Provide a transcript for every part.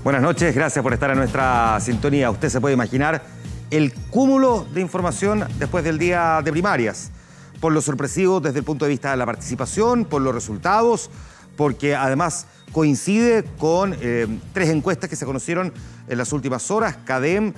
Buenas noches, gracias por estar en nuestra sintonía. Usted se puede imaginar el cúmulo de información después del día de primarias, por lo sorpresivo desde el punto de vista de la participación, por los resultados, porque además coincide con 3 encuestas que se conocieron en las últimas horas. CADEM,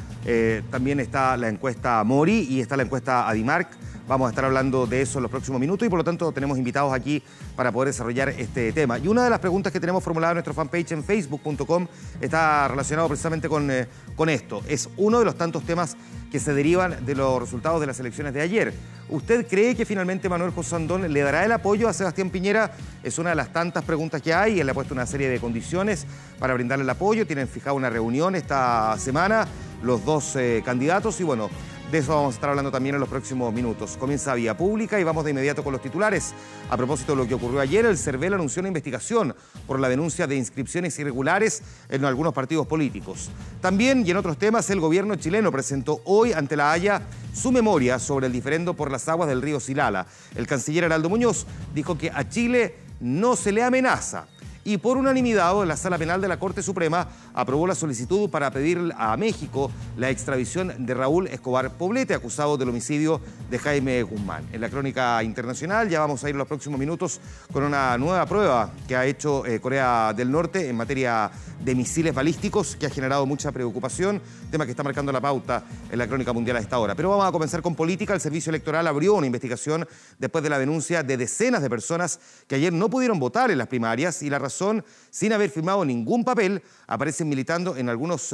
también está la encuesta Mori y está la encuesta Adimark. Vamos a estar hablando de eso en los próximos minutos y por lo tanto tenemos invitados aquí para poder desarrollar este tema. Y una de las preguntas que tenemos formulada en nuestro fanpage en facebook.com está relacionado precisamente con esto. Es uno de los tantos temas que se derivan de los resultados de las elecciones de ayer. ¿Usted cree que finalmente Manuel José Andón le dará el apoyo a Sebastián Piñera? Es una de las tantas preguntas que hay. Él le ha puesto una serie de condiciones para brindarle el apoyo. Tienen fijada una reunión esta semana los dos candidatos y bueno, de eso vamos a estar hablando también en los próximos minutos. Comienza Vía Pública y vamos de inmediato con los titulares. A propósito de lo que ocurrió ayer, el CERVEL anunció una investigación por la denuncia de inscripciones irregulares en algunos partidos políticos. También, y en otros temas, el gobierno chileno presentó hoy ante la Haya su memoria sobre el diferendo por las aguas del río Silala. El canciller Heraldo Muñoz dijo que a Chile no se le amenaza. Y por unanimidad, la Sala Penal de la Corte Suprema aprobó la solicitud para pedir a México la extradición de Raúl Escobar Poblete, acusado del homicidio de Jaime Guzmán. En la crónica internacional ya vamos a ir en los próximos minutos con una nueva prueba que ha hecho Corea del Norte en materia de misiles balísticos, que ha generado mucha preocupación, tema que está marcando la pauta en la crónica mundial a esta hora. Pero vamos a comenzar con política. El Servicio Electoral abrió una investigación después de la denuncia de decenas de personas que ayer no pudieron votar en las primarias y la razón, sin haber firmado ningún papel, aparecen militando en algunos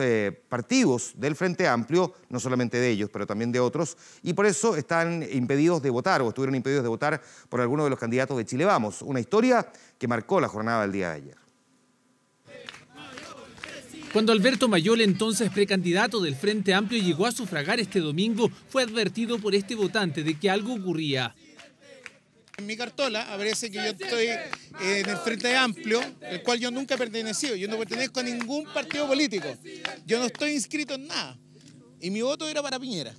partidos del Frente Amplio, no solamente de ellos, pero también de otros, y por eso están impedidos de votar o estuvieron impedidos de votar por alguno de los candidatos de Chile Vamos. Una historia que marcó la jornada del día de ayer. Cuando Alberto Mayol, entonces precandidato del Frente Amplio, llegó a sufragar este domingo, fue advertido por este votante de que algo ocurría. En mi cartola aparece que yo estoy en el Frente Amplio, el cual yo nunca he pertenecido. Yo no pertenezco a ningún partido político. Yo no estoy inscrito en nada. Y mi voto era para Piñera.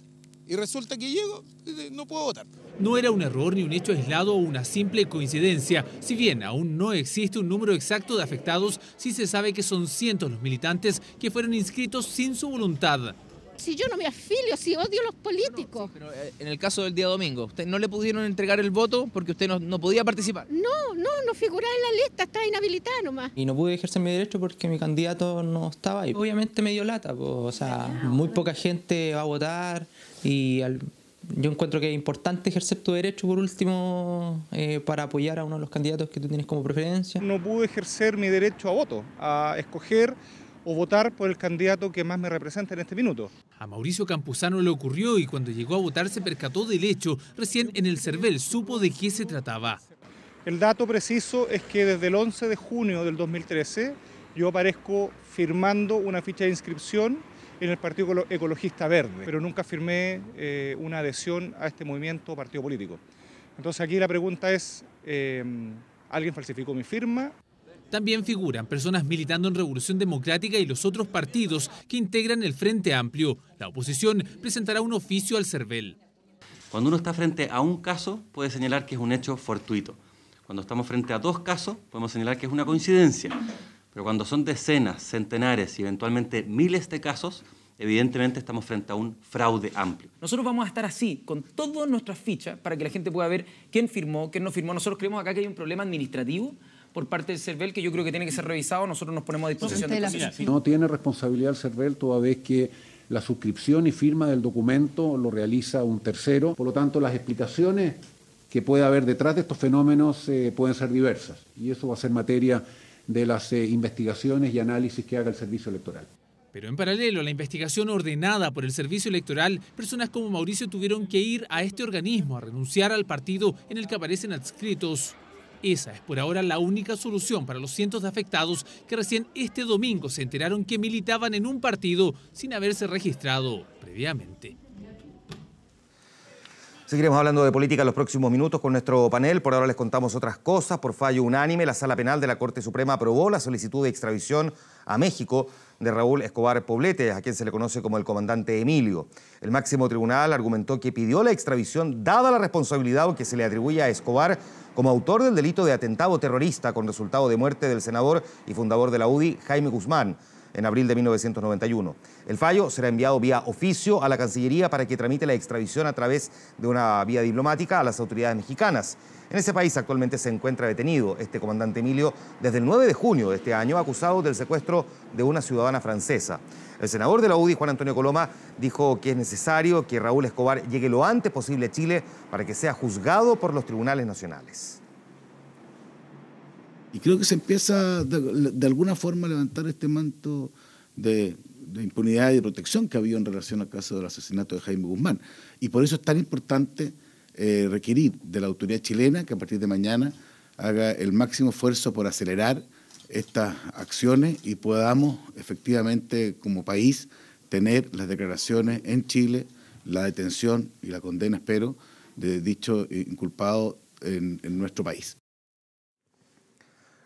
Y resulta que llego y no puedo votar. No era un error ni un hecho aislado o una simple coincidencia. Si bien aún no existe un número exacto de afectados, sí se sabe que son cientos los militantes que fueron inscritos sin su voluntad. Si yo no me afilio, si odio a los políticos. Pero en el caso del día domingo, ¿usted no le pudieron entregar el voto porque usted no podía participar? No figuraba en la lista, estaba inhabilitada nomás. Y no pude ejercer mi derecho porque mi candidato no estaba ahí. Obviamente me dio lata, pues, o sea, muy poca gente va a votar y yo encuentro que es importante ejercer tu derecho por último para apoyar a uno de los candidatos que tú tienes como preferencia. No pude ejercer mi derecho a voto, a escoger o votar por el candidato que más me representa en este minuto. A Mauricio Campuzano le ocurrió y cuando llegó a votar se percató del hecho. Recién en el CERVEL supo de qué se trataba. El dato preciso es que desde el 11 de junio del 2013 yo aparezco firmando una ficha de inscripción en el Partido Ecologista Verde, pero nunca firmé una adhesión a este movimiento o partido político. Entonces aquí la pregunta es, ¿alguien falsificó mi firma? También figuran personas militando en Revolución Democrática y los otros partidos que integran el Frente Amplio. La oposición presentará un oficio al CERVEL. Cuando uno está frente a un caso, puede señalar que es un hecho fortuito. Cuando estamos frente a 2 casos, podemos señalar que es una coincidencia. Pero cuando son decenas, centenares y eventualmente miles de casos, evidentemente estamos frente a un fraude amplio. Nosotros vamos a estar así, con todas nuestras fichas, para que la gente pueda ver quién firmó, quién no firmó. Nosotros creemos acá que hay un problema administrativo por parte del CERVEL que yo creo que tiene que ser revisado. Nosotros nos ponemos a disposición de la. No tiene responsabilidad el CERVEL toda vez que la suscripción y firma del documento lo realiza un tercero. Por lo tanto, las explicaciones que puede haber detrás de estos fenómenos pueden ser diversas. Y eso va a ser materia de las investigaciones y análisis que haga el Servicio Electoral. Pero en paralelo a la investigación ordenada por el Servicio Electoral, personas como Mauricio tuvieron que ir a este organismo a renunciar al partido en el que aparecen adscritos. Esa es por ahora la única solución para los cientos de afectados que recién este domingo se enteraron que militaban en un partido sin haberse registrado previamente. Seguiremos hablando de política en los próximos minutos con nuestro panel. Por ahora les contamos otras cosas. Por fallo unánime, la Sala Penal de la Corte Suprema aprobó la solicitud de extradición a México de Raúl Escobar Poblete, a quien se le conoce como el comandante Emilio. El máximo tribunal argumentó que pidió la extradición dada la responsabilidad que se le atribuye a Escobar como autor del delito de atentado terrorista con resultado de muerte del senador y fundador de la UDI, Jaime Guzmán. en abril de 1991. El fallo será enviado vía oficio a la Cancillería para que tramite la extradición a través de una vía diplomática a las autoridades mexicanas. En ese país actualmente se encuentra detenido este comandante Emilio desde el 9 de junio de este año, acusado del secuestro de una ciudadana francesa. El senador de la UDI, Juan Antonio Coloma, dijo que es necesario que Raúl Escobar llegue lo antes posible a Chile para que sea juzgado por los tribunales nacionales. Y creo que se empieza de alguna forma a levantar este manto de impunidad y de protección que había en relación al caso del asesinato de Jaime Guzmán. Y por eso es tan importante requerir de la autoridad chilena que a partir de mañana haga el máximo esfuerzo por acelerar estas acciones y podamos efectivamente como país tener las declaraciones en Chile, la detención y la condena, espero, de dicho inculpado en nuestro país.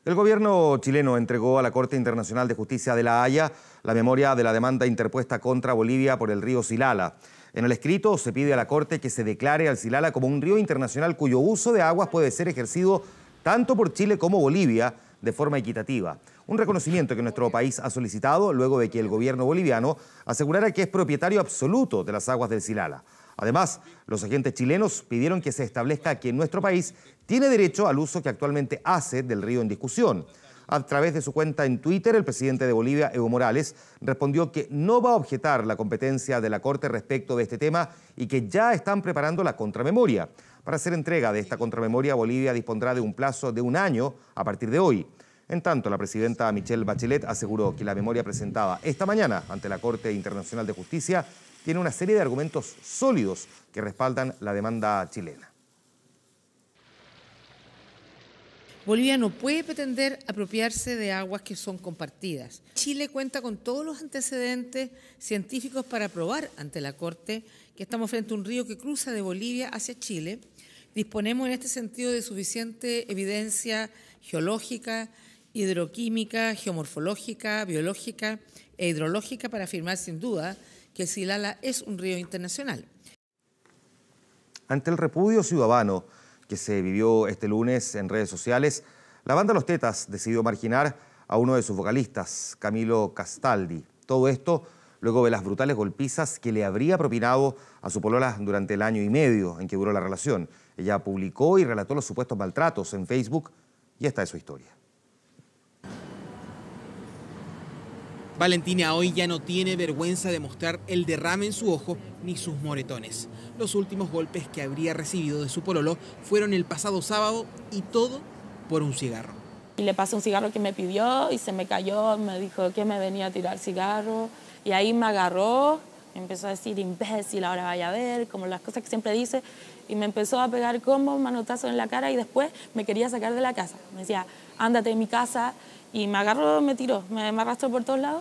El gobierno chileno entregó a la Corte Internacional de Justicia de La Haya la memoria de la demanda interpuesta contra Bolivia por el río Silala. En el escrito se pide a la Corte que se declare al Silala como un río internacional cuyo uso de aguas puede ser ejercido tanto por Chile como Bolivia de forma equitativa. Un reconocimiento que nuestro país ha solicitado luego de que el gobierno boliviano asegurara que es propietario absoluto de las aguas del Silala. Además, los agentes chilenos pidieron que se establezca que nuestro país tiene derecho al uso que actualmente hace del río en discusión. A través de su cuenta en Twitter, el presidente de Bolivia, Evo Morales, respondió que no va a objetar la competencia de la Corte respecto de este tema y que ya están preparando la contramemoria. Para hacer entrega de esta contramemoria, Bolivia dispondrá de un plazo de 1 año a partir de hoy. En tanto, la presidenta Michelle Bachelet aseguró que la memoria presentada esta mañana ante la Corte Internacional de Justicia tiene una serie de argumentos sólidos que respaldan la demanda chilena. Bolivia no puede pretender apropiarse de aguas que son compartidas. Chile cuenta con todos los antecedentes científicos para probar ante la Corte que estamos frente a un río que cruza de Bolivia hacia Chile. Disponemos en este sentido de suficiente evidencia geológica, hidroquímica, geomorfológica, biológica e hidrológica para afirmar sin duda que el Silala es un río internacional. Ante el repudio ciudadano que se vivió este lunes en redes sociales, la banda Los Tetas decidió marginar a uno de sus vocalistas, Camilo Castaldi. Todo esto luego de las brutales golpizas que le habría propinado a su polola durante el año y medio en que duró la relación. Ella publicó y relató los supuestos maltratos en Facebook y esta es su historia. Valentina hoy ya no tiene vergüenza de mostrar el derrame en su ojo ni sus moretones. Los últimos golpes que habría recibido de su pololo fueron el pasado sábado y todo por un cigarro. Y le pasé un cigarro que me pidió y se me cayó, me dijo que me venía a tirar cigarro y ahí me agarró, me empezó a decir imbécil, ahora vaya a ver, como las cosas que siempre dice, y me empezó a pegar combos, manotazos en la cara y después me quería sacar de la casa. Me decía, ándate de mi casa. Y me agarró, me tiró, me arrastró por todos lados.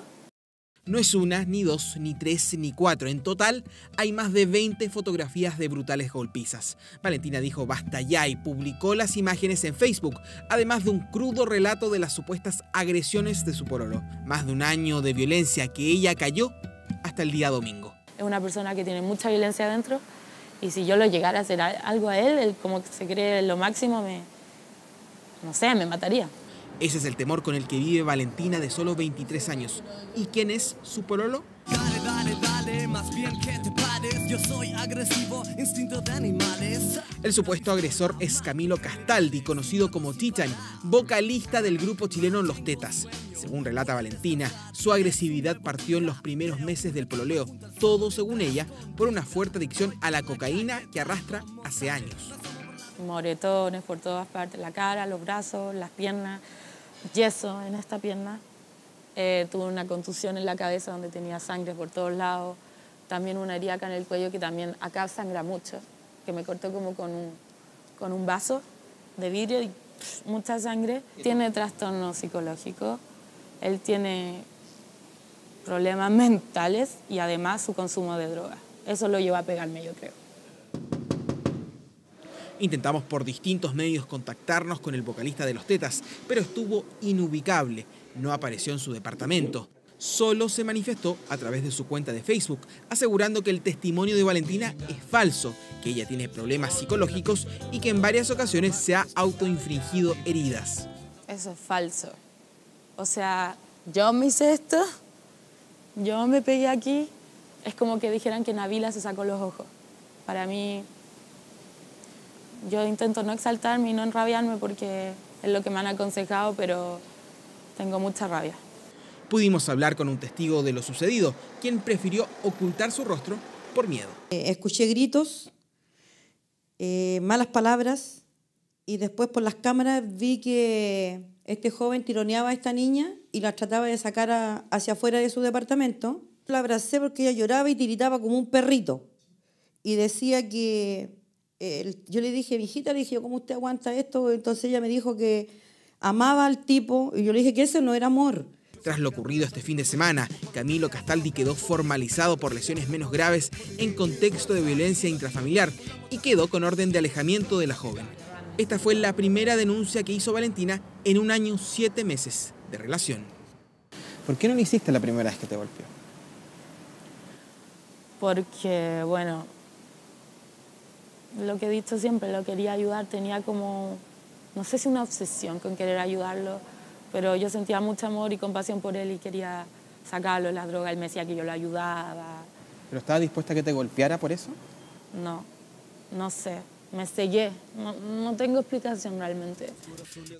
No es una, ni dos, ni tres, ni cuatro. En total hay más de 20 fotografías de brutales golpizas. Valentina dijo basta ya y publicó las imágenes en Facebook, además de un crudo relato de las supuestas agresiones de su pololo. Más de un año de violencia que ella cayó hasta el día domingo. Es una persona que tiene mucha violencia adentro y si yo lo llegara a hacer algo a él como que se cree lo máximo, me mataría. Ese es el temor con el que vive Valentina, de solo 23 años. ¿Y quién es su pololo? Dale, más bien que te pares. Yo soy agresivo, instinto de animales. El supuesto agresor es Camilo Castaldi, conocido como Titan, vocalista del grupo chileno Los Tetas. Según relata Valentina, su agresividad partió en los primeros meses del pololeo, todo según ella, por una fuerte adicción a la cocaína que arrastra hace años. Moretones por todas partes, la cara, los brazos, las piernas, yeso en esta pierna. Tuve una contusión en la cabeza donde tenía sangre por todos lados. También una herida acá en el cuello que también acá sangra mucho, que me cortó como con un vaso de vidrio y mucha sangre. Tiene trastorno psicológico, él tiene problemas mentales y además su consumo de drogas. Eso lo llevó a pegarme, yo creo. Intentamos por distintos medios contactarnos con el vocalista de Los Tetas, pero estuvo inubicable. No apareció en su departamento. Solo se manifestó a través de su cuenta de Facebook, asegurando que el testimonio de Valentina es falso, que ella tiene problemas psicológicos y que en varias ocasiones se ha autoinfligido heridas. Eso es falso. O sea, yo me hice esto Yo me pegué aquí, es como que dijeran que Nabila se sacó los ojos. Para mí, yo intento no exaltarme y no enrabiarme porque es lo que me han aconsejado, pero tengo mucha rabia. Pudimos hablar con un testigo de lo sucedido, quien prefirió ocultar su rostro por miedo. Escuché gritos, malas palabras, y después por las cámaras vi que este joven tironeaba a esta niña y la trataba de sacar hacia afuera de su departamento. La abracé porque ella lloraba y tiritaba como un perrito. Y decía que, yo le dije, mijita, le dije, ¿cómo usted aguanta esto? Entonces ella me dijo que amaba al tipo, y yo le dije que ese no era amor. Tras lo ocurrido este fin de semana, Camilo Castaldi quedó formalizado por lesiones menos graves en contexto de violencia intrafamiliar y quedó con orden de alejamiento de la joven. Esta fue la primera denuncia que hizo Valentina en 1 año 7 meses de relación. ¿Por qué no lo hiciste la primera vez que te golpeó? Porque, bueno, lo que he dicho siempre, lo quería ayudar, tenía como, no sé si una obsesión con querer ayudarlo, pero yo sentía mucho amor y compasión por él y quería sacarlo de la droga. Él me decía que yo lo ayudaba. ¿Pero estaba dispuesta a que te golpeara por eso? No sé, me cegué, no tengo explicación realmente.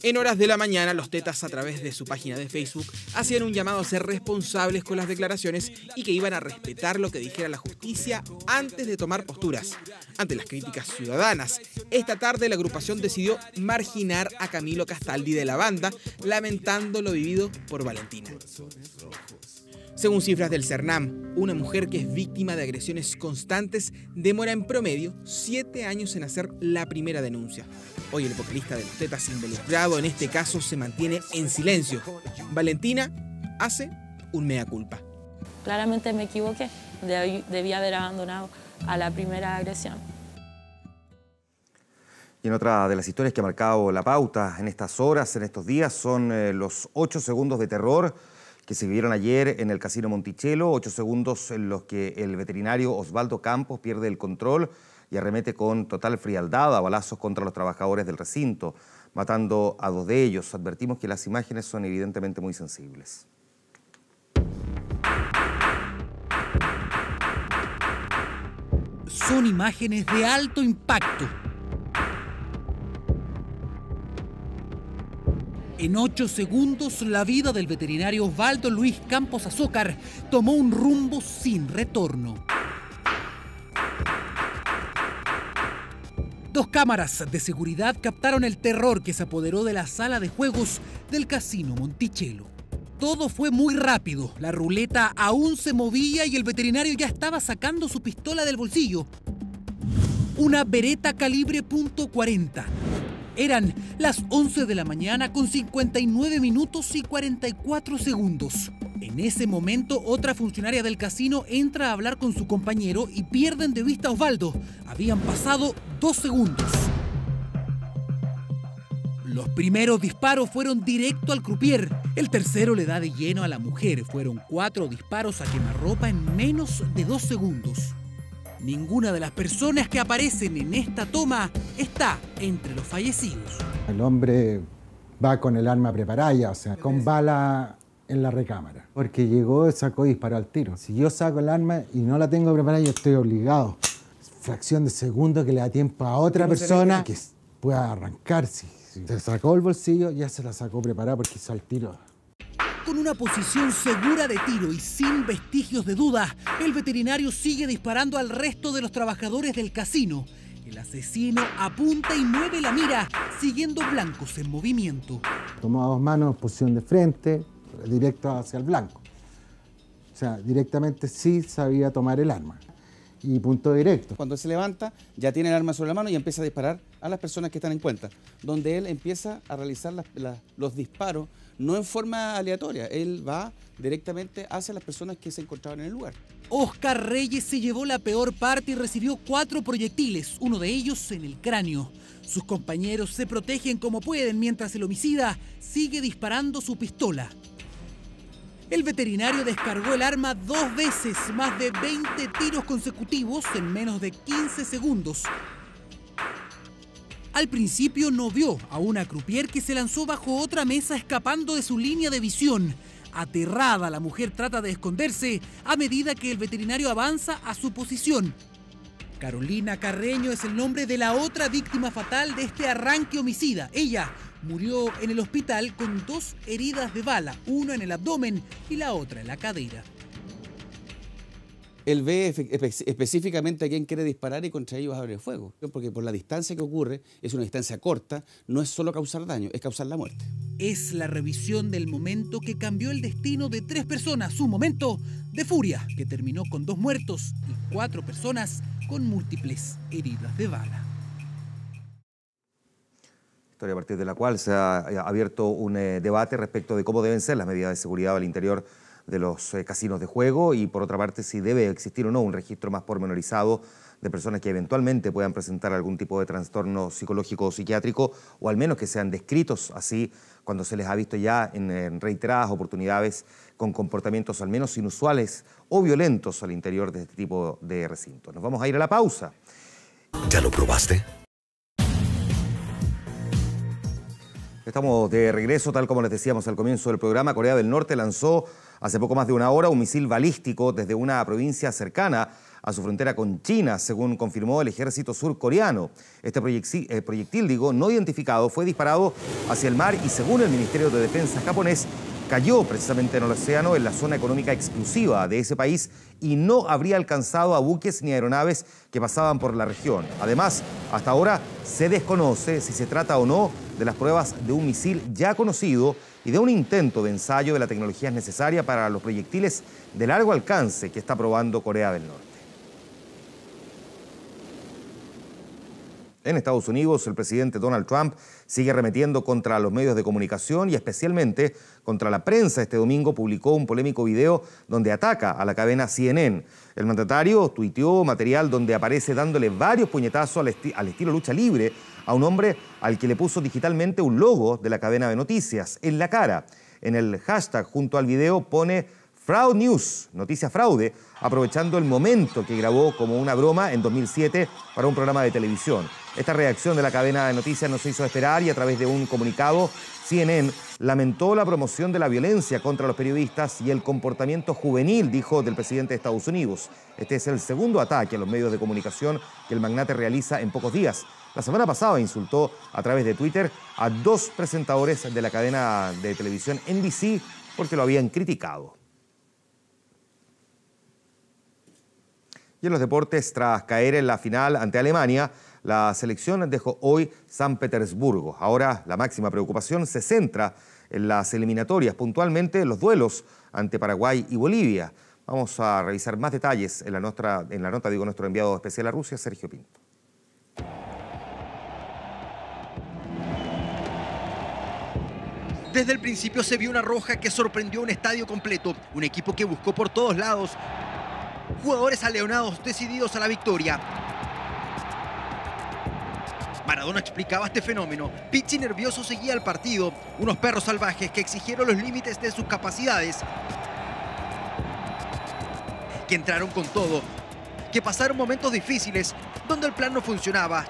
En horas de la mañana, los tetas a través de su página de Facebook hacían un llamado a ser responsables con las declaraciones y que iban a respetar lo que dijera la justicia antes de tomar posturas. Ante las críticas ciudadanas, esta tarde la agrupación decidió marginar a Camilo Castaldi de la banda, lamentando lo vivido por Valentina. Según cifras del CERNAM, una mujer que es víctima de agresiones constantes demora en promedio 7 años en hacer la primera denuncia. Hoy el vocalista de los tetas involucrado en este caso se mantiene en silencio. Valentina hace un mea culpa. Claramente me equivoqué, debía haber abandonado a la primera agresión. Y en otra de las historias que ha marcado la pauta en estas horas, en estos días, son los 8 segundos de terror que se vivieron ayer en el Casino Monticello, 8 segundos en los que el veterinario Osvaldo Campos pierde el control y arremete con total frialdad a balazos contra los trabajadores del recinto, matando a 2 de ellos. Advertimos que las imágenes son evidentemente muy sensibles. Son imágenes de alto impacto. En 8 segundos, la vida del veterinario Osvaldo Luis Campos Azócar tomó un rumbo sin retorno. 2 cámaras de seguridad captaron el terror que se apoderó de la sala de juegos del Casino Monticello. Todo fue muy rápido, la ruleta aún se movía y el veterinario ya estaba sacando su pistola del bolsillo. Una Beretta calibre .40. Eran las 11 de la mañana con 59 minutos y 44 segundos. En ese momento, otra funcionaria del casino entra a hablar con su compañero y pierden de vista a Osvaldo. Habían pasado 2 segundos. Los primeros disparos fueron directo al croupier. El tercero le da de lleno a la mujer. Fueron 4 disparos a quemarropa en menos de 2 segundos. Ninguna de las personas que aparecen en esta toma está entre los fallecidos. El hombre va con el arma preparada ya, o sea, con bala en la recámara. Porque llegó, sacó y disparó al tiro. Si yo saco el arma y no la tengo preparada, yo estoy obligado. Fracción de segundo que le da tiempo a otra persona que pueda arrancar. Si se sacó el bolsillo, ya se la sacó preparada porque hizo el tiro. Con una posición segura de tiro y sin vestigios de duda, el veterinario sigue disparando al resto de los trabajadores del casino. El asesino apunta y mueve la mira, siguiendo blancos en movimiento. Tomó a 2 manos, posición de frente, directo hacia el blanco. O sea, directamente sí sabía tomar el arma. Y punto directo. Cuando se levanta, ya tiene el arma sobre la mano y empieza a disparar a las personas que están en cuenta, donde él empieza a realizar los disparos, no en forma aleatoria, él va directamente hacia las personas que se encontraban en el lugar. Oscar Reyes se llevó la peor parte y recibió 4 proyectiles, uno de ellos en el cráneo. Sus compañeros se protegen como pueden mientras el homicida sigue disparando su pistola. El veterinario descargó el arma 2 veces, más de 20 tiros consecutivos en menos de 15 segundos. Al principio no vio a una croupier que se lanzó bajo otra mesa escapando de su línea de visión. Aterrada, la mujer trata de esconderse a medida que el veterinario avanza a su posición. Carolina Carreño es el nombre de la otra víctima fatal de este arranque homicida. Ella murió en el hospital con 2 heridas de bala, una en el abdomen y la otra en la cadera. Él ve específicamente a quién quiere disparar y contra ellos abre fuego. Porque por la distancia que ocurre, es una distancia corta, no es solo causar daño, es causar la muerte. Es la revisión del momento que cambió el destino de 3 personas, un momento de furia que terminó con 2 muertos y 4 personas con múltiples heridas de bala. Historia a partir de la cual se ha abierto un debate respecto de cómo deben ser las medidas de seguridad al interior de los casinos de juego y, por otra parte, si debe existir o no un registro más pormenorizado de personas que eventualmente puedan presentar algún tipo de trastorno psicológico o psiquiátrico, o al menos que sean descritos así cuando se les ha visto ya en reiteradas oportunidades con comportamientos al menos inusuales o violentos al interior de este tipo de recintos. Nos vamos a ir a la pausa. ¿Ya lo probaste? Estamos de regreso, tal como les decíamos al comienzo del programa. Corea del Norte lanzó hace poco más de una hora un misil balístico desde una provincia cercana a su frontera con China, según confirmó el ejército surcoreano. Este proyectil, no identificado, fue disparado hacia el mar y, según el Ministerio de Defensa japonés, cayó precisamente en el océano, en la zona económica exclusiva de ese país, y no habría alcanzado a buques ni aeronaves que pasaban por la región. Además, hasta ahora se desconoce si se trata o no de las pruebas de un misil ya conocido y de un intento de ensayo de la tecnología necesaria para los proyectiles de largo alcance que está probando Corea del Norte. En Estados Unidos, el presidente Donald Trump sigue arremetiendo contra los medios de comunicación y especialmente contra la prensa. Este domingo publicó un polémico video donde ataca a la cadena CNN. El mandatario tuiteó material donde aparece dándole varios puñetazos al estilo lucha libre a un hombre al que le puso digitalmente un logo de la cadena de noticias en la cara. En el hashtag junto al video pone Fraud News, noticia fraude, aprovechando el momento que grabó como una broma en 2007 para un programa de televisión. Esta reacción de la cadena de noticias no se hizo esperar y, a través de un comunicado, CNN lamentó la promoción de la violencia contra los periodistas y el comportamiento juvenil, dijo, del presidente de Estados Unidos. Este es el segundo ataque a los medios de comunicación que el magnate realiza en pocos días. La semana pasada insultó a través de Twitter a 2 presentadores de la cadena de televisión NBC porque lo habían criticado. Y en los deportes, tras caer en la final ante Alemania, la selección dejó hoy San Petersburgo. Ahora la máxima preocupación se centra en las eliminatorias, puntualmente en los duelos ante Paraguay y Bolivia. Vamos a revisar más detalles en la nota de nuestro enviado especial a Rusia, Sergio Pinto. Desde el principio se vio una roja que sorprendió un estadio completo, un equipo que buscó por todos lados jugadores aleonados decididos a la victoria. Maradona explicaba este fenómeno. Pizzi nervioso seguía el partido. Unos perros salvajes que exigieron los límites de sus capacidades. Que entraron con todo. Que pasaron momentos difíciles donde el plan no funcionaba.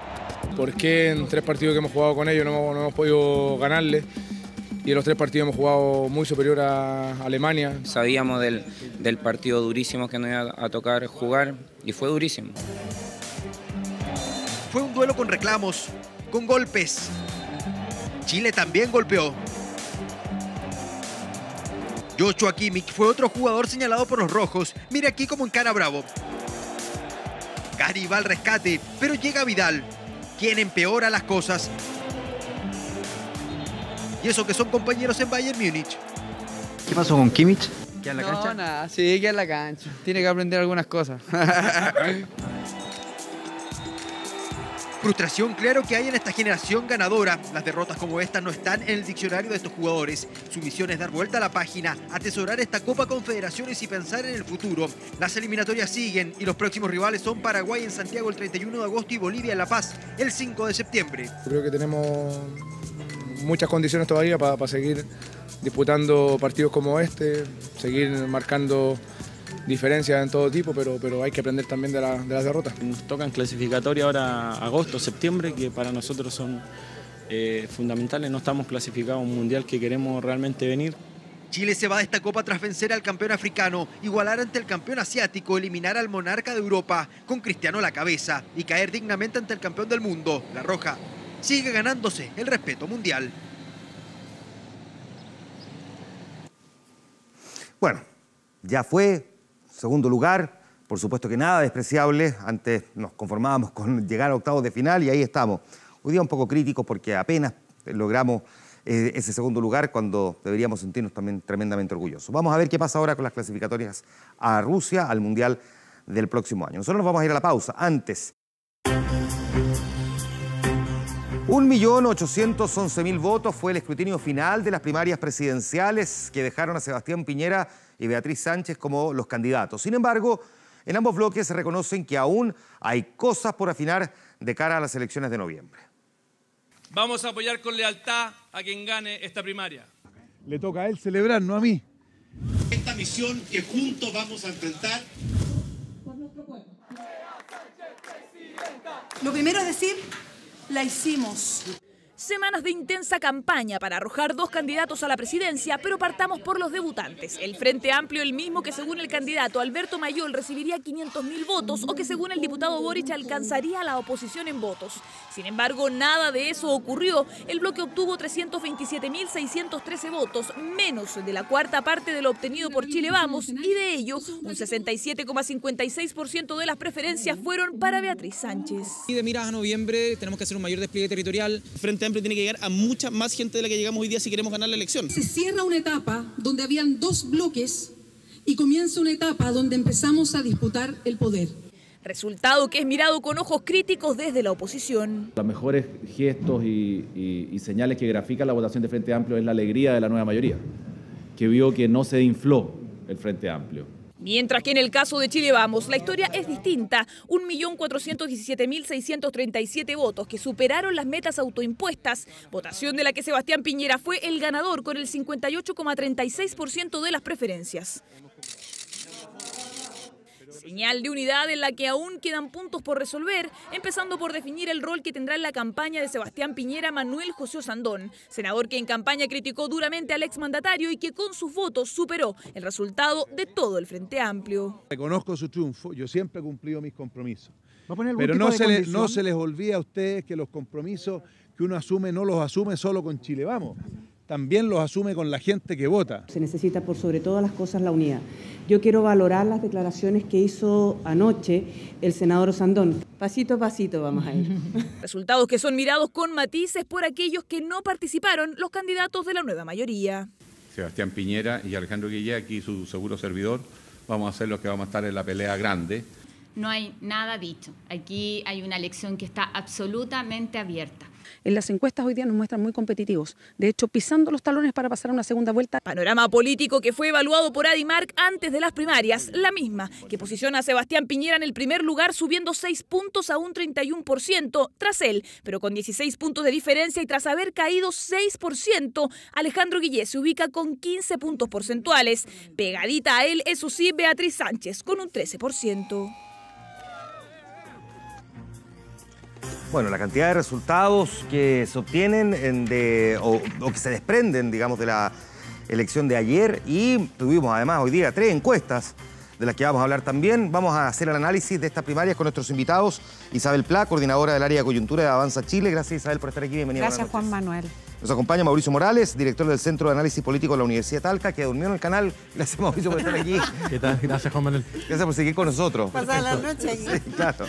¿Por qué en 3 partidos que hemos jugado con ellos no hemos podido ganarle? Y en los 3 partidos hemos jugado muy superior a Alemania. Sabíamos del partido durísimo que nos iba a tocar jugar y fue durísimo. Fue un duelo con reclamos, con golpes. Chile también golpeó. Joshua Kimmich fue otro jugador señalado por los rojos. Mira aquí como encara Bravo. Gary va al rescate, pero llega Vidal, quien empeora las cosas. Y eso que son compañeros en Bayern Múnich. ¿Qué pasó con Kimmich? ¿Queda en la cancha? No, nada, sí, queda en la cancha. Tiene que aprender algunas cosas. Frustración, claro que hay en esta generación ganadora. Las derrotas como esta no están en el diccionario de estos jugadores. Su misión es dar vuelta a la página, atesorar esta Copa Confederaciones y pensar en el futuro. Las eliminatorias siguen y los próximos rivales son Paraguay en Santiago el 31 de agosto y Bolivia en La Paz el 5 de septiembre. Creo que tenemos muchas condiciones todavía para seguir disputando partidos como este, seguir marcando diferencias en todo tipo, pero hay que aprender también de las derrotas. Nos tocan clasificatoria ahora agosto, septiembre, que para nosotros son fundamentales. No estamos clasificados a un mundial que queremos realmente venir. Chile se va de esta copa tras vencer al campeón africano, igualar ante el campeón asiático, eliminar al monarca de Europa, con Cristiano a la cabeza, y caer dignamente ante el campeón del mundo, La Roja. Sigue ganándose el respeto mundial. Bueno, ya fue, segundo lugar, por supuesto que nada despreciable. Antes nos conformábamos con llegar a octavos de final y ahí estamos. Hoy día un poco críticos porque apenas logramos ese segundo lugar cuando deberíamos sentirnos también tremendamente orgullosos. Vamos a ver qué pasa ahora con las clasificatorias a Rusia, al Mundial del próximo año. Nosotros nos vamos a ir a la pausa. Antes, 1.811.000 votos fue el escrutinio final de las primarias presidenciales que dejaron a Sebastián Piñera y Beatriz Sánchez como los candidatos. Sin embargo, en ambos bloques se reconocen que aún hay cosas por afinar de cara a las elecciones de noviembre. Vamos a apoyar con lealtad a quien gane esta primaria. Le toca a él celebrar, no a mí. Esta misión que juntos vamos a enfrentar. Lo primero es decir, la hicimos. Semanas de intensa campaña para arrojar dos candidatos a la presidencia, pero partamos por los debutantes. El Frente Amplio, el mismo que según el candidato Alberto Mayol recibiría 500.000 votos o que según el diputado Boric alcanzaría a la oposición en votos. Sin embargo, nada de eso ocurrió. El bloque obtuvo 327.613 votos, menos de la cuarta parte de lo obtenido por Chile Vamos, y de ello, un 67,56% de las preferencias fueron para Beatriz Sánchez. Y de miras a noviembre tenemos que hacer un mayor despliegue territorial. Frente Amplio tiene que llegar a mucha más gente de la que llegamos hoy día si queremos ganar la elección. Se cierra una etapa donde habían dos bloques y comienza una etapa donde empezamos a disputar el poder. Resultado que es mirado con ojos críticos desde la oposición. Los mejores gestos y señales que grafica la votación de Frente Amplio es la alegría de la nueva mayoría, que vio que no se infló el Frente Amplio. Mientras que en el caso de Chile Vamos, la historia es distinta. 1.417.637 votos que superaron las metas autoimpuestas, votación de la que Sebastián Piñera fue el ganador con el 58,36% de las preferencias. Señal de unidad en la que aún quedan puntos por resolver, empezando por definir el rol que tendrá en la campaña de Sebastián Piñera Manuel José Osandón, senador que en campaña criticó duramente al exmandatario y que con sus votos superó el resultado de todo el Frente Amplio. Reconozco su triunfo, yo siempre he cumplido mis compromisos. Pero no se les olvide a ustedes que los compromisos que uno asume no los asume solo con Chile Vamos. También los asume con la gente que vota. Se necesita por sobre todas las cosas la unidad. Yo quiero valorar las declaraciones que hizo anoche el senador Osandón. Pasito a pasito vamos a ir. Resultados que son mirados con matices por aquellos que no participaron, los candidatos de la nueva mayoría. Sebastián Piñera y Alejandro Guillé, aquí su seguro servidor, vamos a ser los que vamos a estar en la pelea grande. No hay nada dicho. Aquí hay una elección que está absolutamente abierta. En las encuestas hoy día nos muestran muy competitivos, de hecho pisando los talones para pasar a una segunda vuelta. Panorama político que fue evaluado por Adimark antes de las primarias, la misma que posiciona a Sebastián Piñera en el primer lugar subiendo 6 puntos a un 31% tras él, pero con 16 puntos de diferencia y tras haber caído 6%, Alejandro Guillé se ubica con 15 puntos porcentuales. Pegadita a él, eso sí, Beatriz Sánchez con un 13%. Bueno, la cantidad de resultados que se obtienen o que se desprenden, digamos, de la elección de ayer, y tuvimos además hoy día 3 encuestas de las que vamos a hablar también. Vamos a hacer el análisis de estas primarias con nuestros invitados. Isabel Pla, coordinadora del área de coyuntura de Avanza Chile. Gracias, Isabel, por estar aquí. Bienvenida. Gracias, Juan Manuel. Nos acompaña Mauricio Morales, director del Centro de Análisis Político de la Universidad de Talca, que durmió en el canal. Gracias, Mauricio, por estar aquí. ¿Qué tal? Gracias, Juan Manuel. Gracias por seguir con nosotros. Pasar la noche aquí. Sí, claro.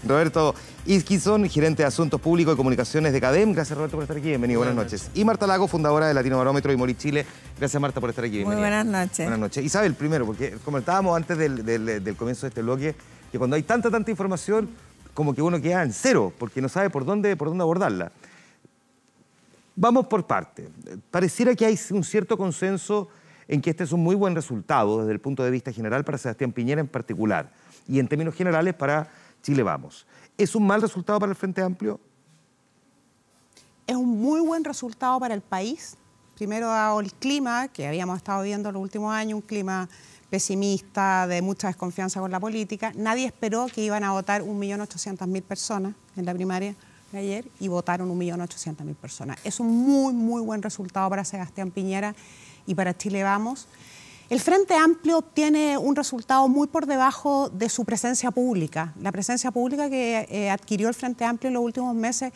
Roberto Iskinson, gerente de Asuntos Públicos y Comunicaciones de CADEM. Gracias, Roberto, por estar aquí. Bienvenido. Buenas noches. Y Marta Lago, fundadora de Latino Barómetro y Mori Chile. Gracias, Marta, por estar aquí. Muy buenas noches. Buenas noches. Isabel, primero, porque comentábamos antes del comienzo de este bloque, que cuando hay tanta información, como que uno queda en cero, porque no sabe por dónde abordarla. Vamos por parte. Pareciera que hay un cierto consenso en que este es un muy buen resultado desde el punto de vista general para Sebastián Piñera en particular y en términos generales para Chile Vamos. ¿Es un mal resultado para el Frente Amplio? Es un muy buen resultado para el país. Primero, dado el clima que habíamos estado viviendo los últimos años, un clima pesimista, de mucha desconfianza con la política. Nadie esperó que iban a votar 1.800.000 personas en la primaria de ayer y votaron 1.800.000 personas. Es un muy, muy buen resultado para Sebastián Piñera y para Chile Vamos. El Frente Amplio obtiene un resultado muy por debajo de su presencia pública. La presencia pública que adquirió el Frente Amplio en los últimos meses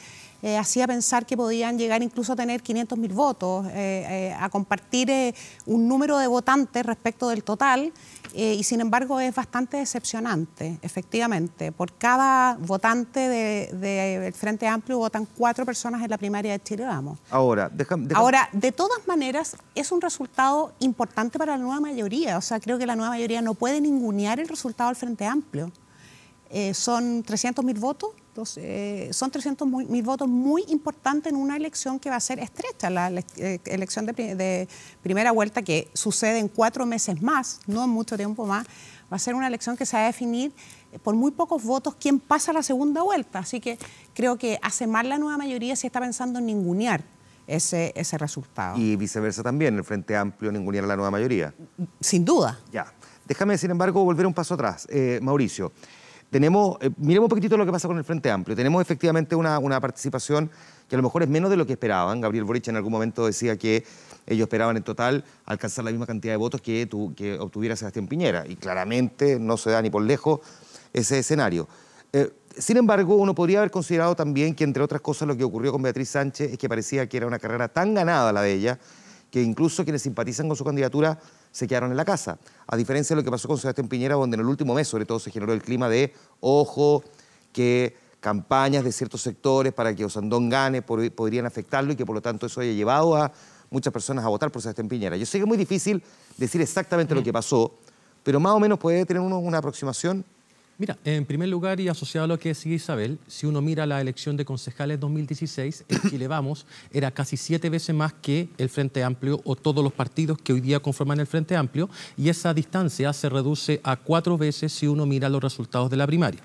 hacía pensar que podían llegar incluso a tener 500.000 votos, a compartir un número de votantes respecto del total, y sin embargo es bastante decepcionante, efectivamente. Por cada votante del Frente Amplio votan 4 personas en la primaria de Chile Vamos. Ahora, de todas maneras, es un resultado importante para la nueva mayoría. O sea, creo que la nueva mayoría no puede ningunear el resultado del Frente Amplio. Son 300.000 votos. Entonces, son 300.000 votos muy importantes en una elección que va a ser estrecha, la elección de primera vuelta, que sucede en 4 meses más, no en mucho tiempo más. Va a ser una elección que se va a definir por muy pocos votos quién pasa a la segunda vuelta. Así que creo que hace mal la nueva mayoría si está pensando en ningunear ese resultado. Y viceversa también, el Frente Amplio ningunear a la nueva mayoría. Sin duda. Ya. Déjame, sin embargo, volver un paso atrás. Mauricio. Miremos un poquitito lo que pasa con el Frente Amplio. Tenemos efectivamente una participación que a lo mejor es menos de lo que esperaban. Gabriel Boric en algún momento decía que ellos esperaban en total alcanzar la misma cantidad de votos que obtuviera Sebastián Piñera. Y claramente no se da ni por lejos ese escenario. Sin embargo, uno podría haber considerado también que, entre otras cosas, lo que ocurrió con Beatriz Sánchez es que parecía que era una carrera tan ganada la de ella, que incluso quienes simpatizan con su candidatura se quedaron en la casa. A diferencia de lo que pasó con Sebastián Piñera, donde en el último mes, sobre todo, se generó el clima de, ojo, que campañas de ciertos sectores para que Osandón gane podrían afectarlo y que, por lo tanto, eso haya llevado a muchas personas a votar por Sebastián Piñera. Yo sé que es muy difícil decir exactamente lo que pasó, pero más o menos puede tener uno una aproximación. Mira, en primer lugar, y asociado a lo que decía Isabel, si uno mira la elección de concejales 2016, en Chile Vamos era casi 7 veces más que el Frente Amplio o todos los partidos que hoy día conforman el Frente Amplio, y esa distancia se reduce a 4 veces si uno mira los resultados de la primaria.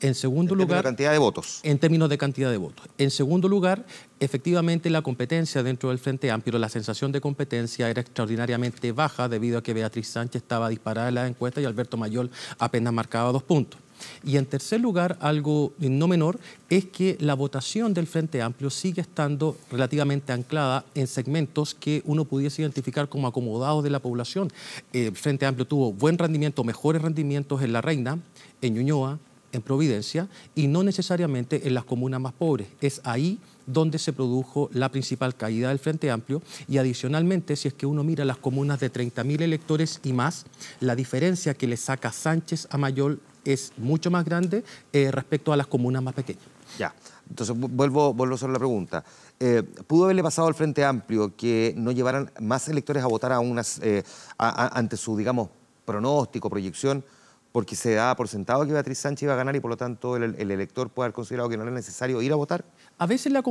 En segundo lugar, cantidad de votos. En términos de cantidad de votos. En segundo lugar, efectivamente la competencia dentro del Frente Amplio, la sensación de competencia era extraordinariamente baja debido a que Beatriz Sánchez estaba disparada en la encuesta y Alberto Mayor apenas marcaba 2 puntos. Y en tercer lugar, algo no menor, es que la votación del Frente Amplio sigue estando relativamente anclada en segmentos que uno pudiese identificar como acomodados de la población. El Frente Amplio tuvo buen rendimiento, mejores rendimientos en La Reina, en Ñuñoa, en Providencia, y no necesariamente en las comunas más pobres. Es ahí donde se produjo la principal caída del Frente Amplio, y adicionalmente, si es que uno mira las comunas de 30.000 electores y más, la diferencia que le saca Sánchez a Mayor es mucho más grande respecto a las comunas más pequeñas. Ya, entonces vuelvo sobre la pregunta. ¿Pudo haberle pasado al Frente Amplio que no llevaran más electores a votar ante su, digamos, pronóstico, proyección, porque se daba por sentado que Beatriz Sánchez iba a ganar y por lo tanto el elector puede haber considerado que no era necesario ir a votar? A veces la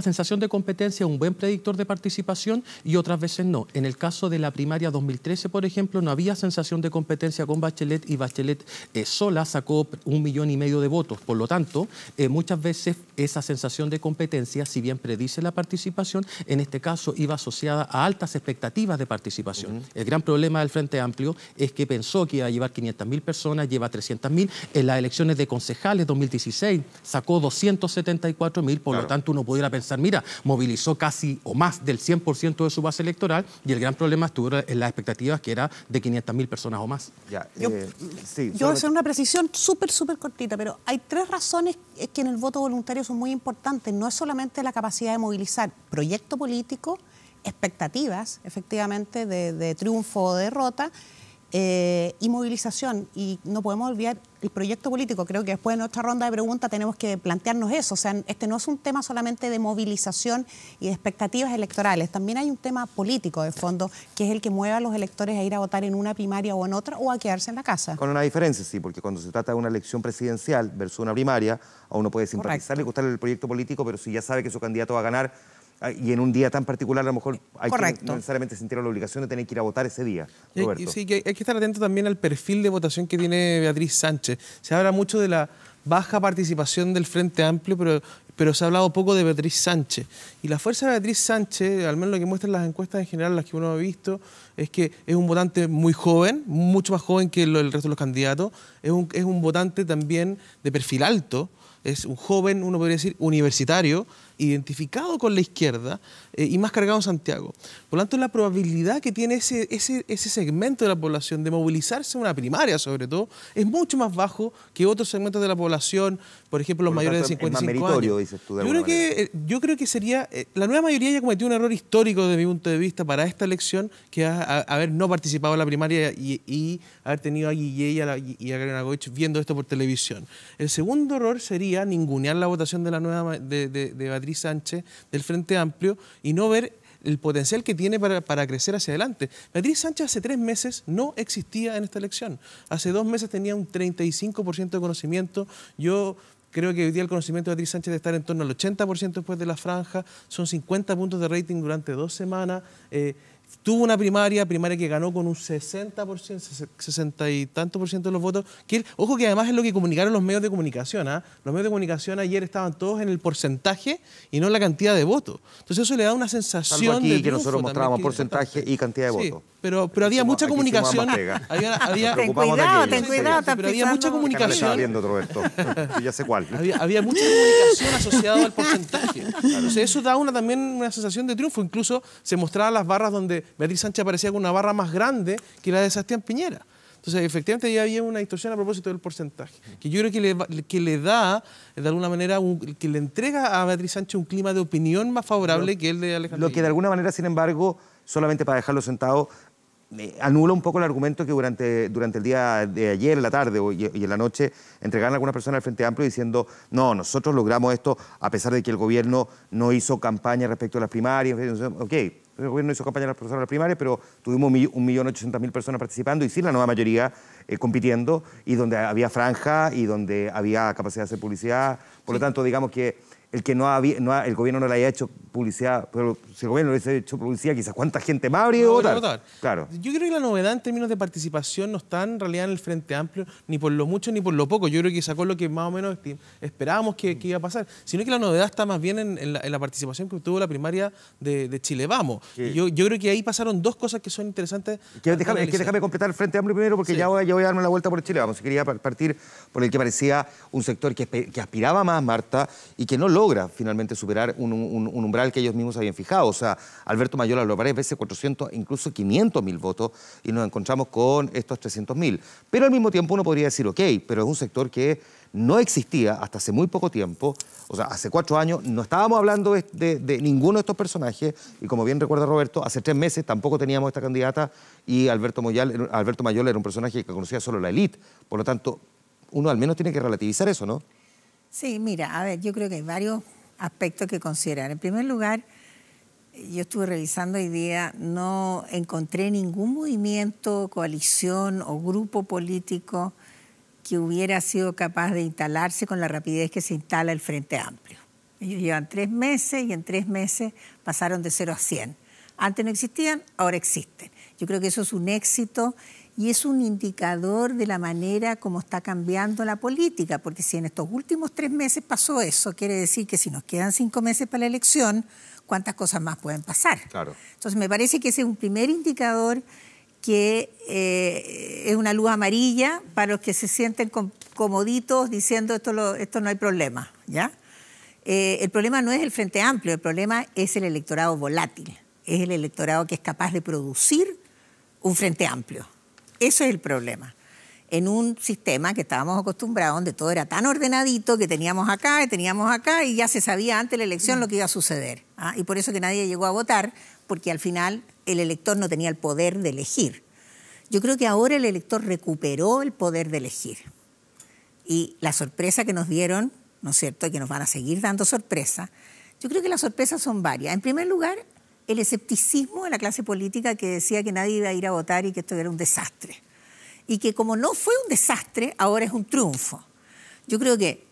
sensación de competencia es un buen predictor de participación y otras veces no. En el caso de la primaria 2013, por ejemplo, no había sensación de competencia con Bachelet y Bachelet sola sacó 1,5 millones de votos. Por lo tanto, muchas veces esa sensación de competencia, si bien predice la participación, en este caso iba asociada a altas expectativas de participación. El gran problema del Frente Amplio es que pensó que iba a llevar 500.000 personas, lleva 300.000. En las elecciones de concejales 2016 sacó 274.000. Por lo tanto, uno pudiera pensar, mira, movilizó casi o más del 100% de su base electoral, y el gran problema estuvo en las expectativas, que era de 500.000 personas o más. Ya, yo voy a hacer una precisión súper cortita, pero hay 3 razones que en el voto voluntario son muy importantes. No es solamente la capacidad de movilizar proyecto político, expectativas, efectivamente, de triunfo o derrota, y movilización. Y no podemos olvidar el proyecto político. Creo que después de nuestra ronda de preguntas tenemos que plantearnos eso. O sea, este no es un tema solamente de movilización y de expectativas electorales. También hay un tema político de fondo, que es el que mueve a los electores a ir a votar en una primaria o en otra, o a quedarse en la casa. Con una diferencia, sí, porque cuando se trata de una elección presidencial versus una primaria, a uno puede simpatizarle y gustarle el proyecto político, pero si ya sabe que su candidato va a ganar, y en un día tan particular a lo mejor hay que no necesariamente sentir la obligación de tener que ir a votar ese día. Roberto. Sí, que hay que estar atento también al perfil de votación que tiene Beatriz Sánchez. Se habla mucho de la baja participación del Frente Amplio, pero se ha hablado poco de Beatriz Sánchez. Y la fuerza de Beatriz Sánchez, al menos lo que muestran las encuestas en general, las que uno ha visto, es que es un votante muy joven, mucho más joven que el resto de los candidatos. Es un votante también de perfil alto, es un joven, uno podría decir, universitario, identificado con la izquierda y más cargado en Santiago. Por lo tanto, la probabilidad que tiene ese segmento de la población de movilizarse en una primaria, sobre todo, es mucho más bajo que otros segmentos de la población, por ejemplo, los mayores de 55 es más meritorio, dices tú, yo creo que sería... la nueva mayoría ya cometió un error histórico desde mi punto de vista para esta elección, que es haber no participado en la primaria y haber tenido a Guille y a Karina Goich viendo esto por televisión. El segundo error sería ningunear la votación de la nueva de Beatriz Sánchez del Frente Amplio y no ver el potencial que tiene para crecer hacia adelante. Beatriz Sánchez hace 3 meses no existía en esta elección. Hace 2 meses tenía un 35% de conocimiento. Yo creo que hoy día el conocimiento de Beatriz Sánchez debe estar en torno al 80% después de la franja. Son 50 puntos de rating durante 2 semanas. Tuvo una primaria que ganó con un 60%, 60 y tanto por ciento de los votos. Ojo que además es lo que comunicaron los medios de comunicación. Los medios de comunicación ayer estaban todos en el porcentaje y no en la cantidad de votos. Entonces eso le da una sensación Salvo aquí de que nosotros mostrábamos porcentaje y cantidad de votos. Pero había mucha comunicación. Ten cuidado, pero había mucha comunicación. Estaba viendo, Roberto. Ya sé cuál. Había mucha comunicación asociada al porcentaje. Entonces eso da también una sensación de triunfo. Incluso se mostraban las barras donde Beatriz Sánchez aparecía con una barra más grande que la de Sebastián Piñera. Entonces, efectivamente, ya había una distorsión a propósito del porcentaje, que yo creo que le da, de alguna manera, que le entrega a Beatriz Sánchez un clima de opinión más favorable que el de Alejandro. Lo que de alguna manera, sin embargo, solamente para dejarlo sentado, anula un poco el argumento que durante el día de ayer, en la tarde y en la noche, entregaron algunas personas al Frente Amplio diciendo, no, nosotros logramos esto a pesar de que el gobierno no hizo campaña respecto a las primarias. Ok, el gobierno hizo campaña respecto a las primarias, pero tuvimos 1.800.000 personas participando y sí la nueva mayoría compitiendo, y donde había franja y donde había capacidad de hacer publicidad. Por lo tanto, digamos que el que el gobierno no le haya hecho publicidad, pero si el gobierno le hubiese hecho publicidad, quizás cuánta gente más habría ido a votar. Claro. Yo creo que la novedad en términos de participación no está en realidad en el Frente Amplio, ni por lo mucho ni por lo poco. Yo creo que sacó lo que más o menos esperábamos que iba a pasar, sino que la novedad está más bien en la participación que tuvo la primaria de Chile Vamos. Sí. Yo creo que ahí pasaron 2 cosas que son interesantes. Déjame completar el Frente Amplio primero, porque ya voy a darme la vuelta por Chile Vamos. Quería partir por el que parecía un sector que aspiraba más, Marta, y que no logra finalmente superar un umbral que ellos mismos habían fijado. O sea, Alberto Mayola logró varias veces 400, incluso 500.000 votos, y nos encontramos con estos 300.000. Pero al mismo tiempo uno podría decir, ok, pero es un sector que no existía hasta hace muy poco tiempo. O sea, hace 4 años no estábamos hablando de ninguno de estos personajes, y como bien recuerda Roberto, hace 3 meses tampoco teníamos esta candidata, y Alberto Mayola era un personaje que conocía solo la élite. Por lo tanto, uno al menos tiene que relativizar eso, ¿no? Sí, mira, a ver, yo creo que hay varios aspectos que considerar. En primer lugar, yo estuve revisando hoy día, no encontré ningún movimiento, coalición o grupo político que hubiera sido capaz de instalarse con la rapidez que se instala el Frente Amplio. Ellos llevan 3 meses y en 3 meses pasaron de 0 a 100. Antes no existían, ahora existen. Yo creo que eso es un éxito y es un indicador de la manera como está cambiando la política, porque si en estos últimos 3 meses pasó eso, quiere decir que si nos quedan 5 meses para la elección, ¿cuántas cosas más pueden pasar? Claro. Entonces me parece que ese es un primer indicador que es una luz amarilla para los que se sienten comoditos diciendo esto no hay problema, ¿ya? El problema no es el Frente Amplio, el problema es el electorado volátil, es el electorado que es capaz de producir un Frente Amplio. Eso es el problema. En un sistema que estábamos acostumbrados, donde todo era tan ordenadito, que teníamos acá y ya se sabía antes de la elección lo que iba a suceder. Y por eso que nadie llegó a votar, porque al final el elector no tenía el poder de elegir. Yo creo que ahora el elector recuperó el poder de elegir. Y la sorpresa que nos dieron, ¿no es cierto?, y que nos van a seguir dando sorpresa, yo creo que las sorpresas son varias. En primer lugar, el escepticismo de la clase política que decía que nadie iba a ir a votar y que esto era un desastre. Y que como no fue un desastre, ahora es un triunfo. Yo creo que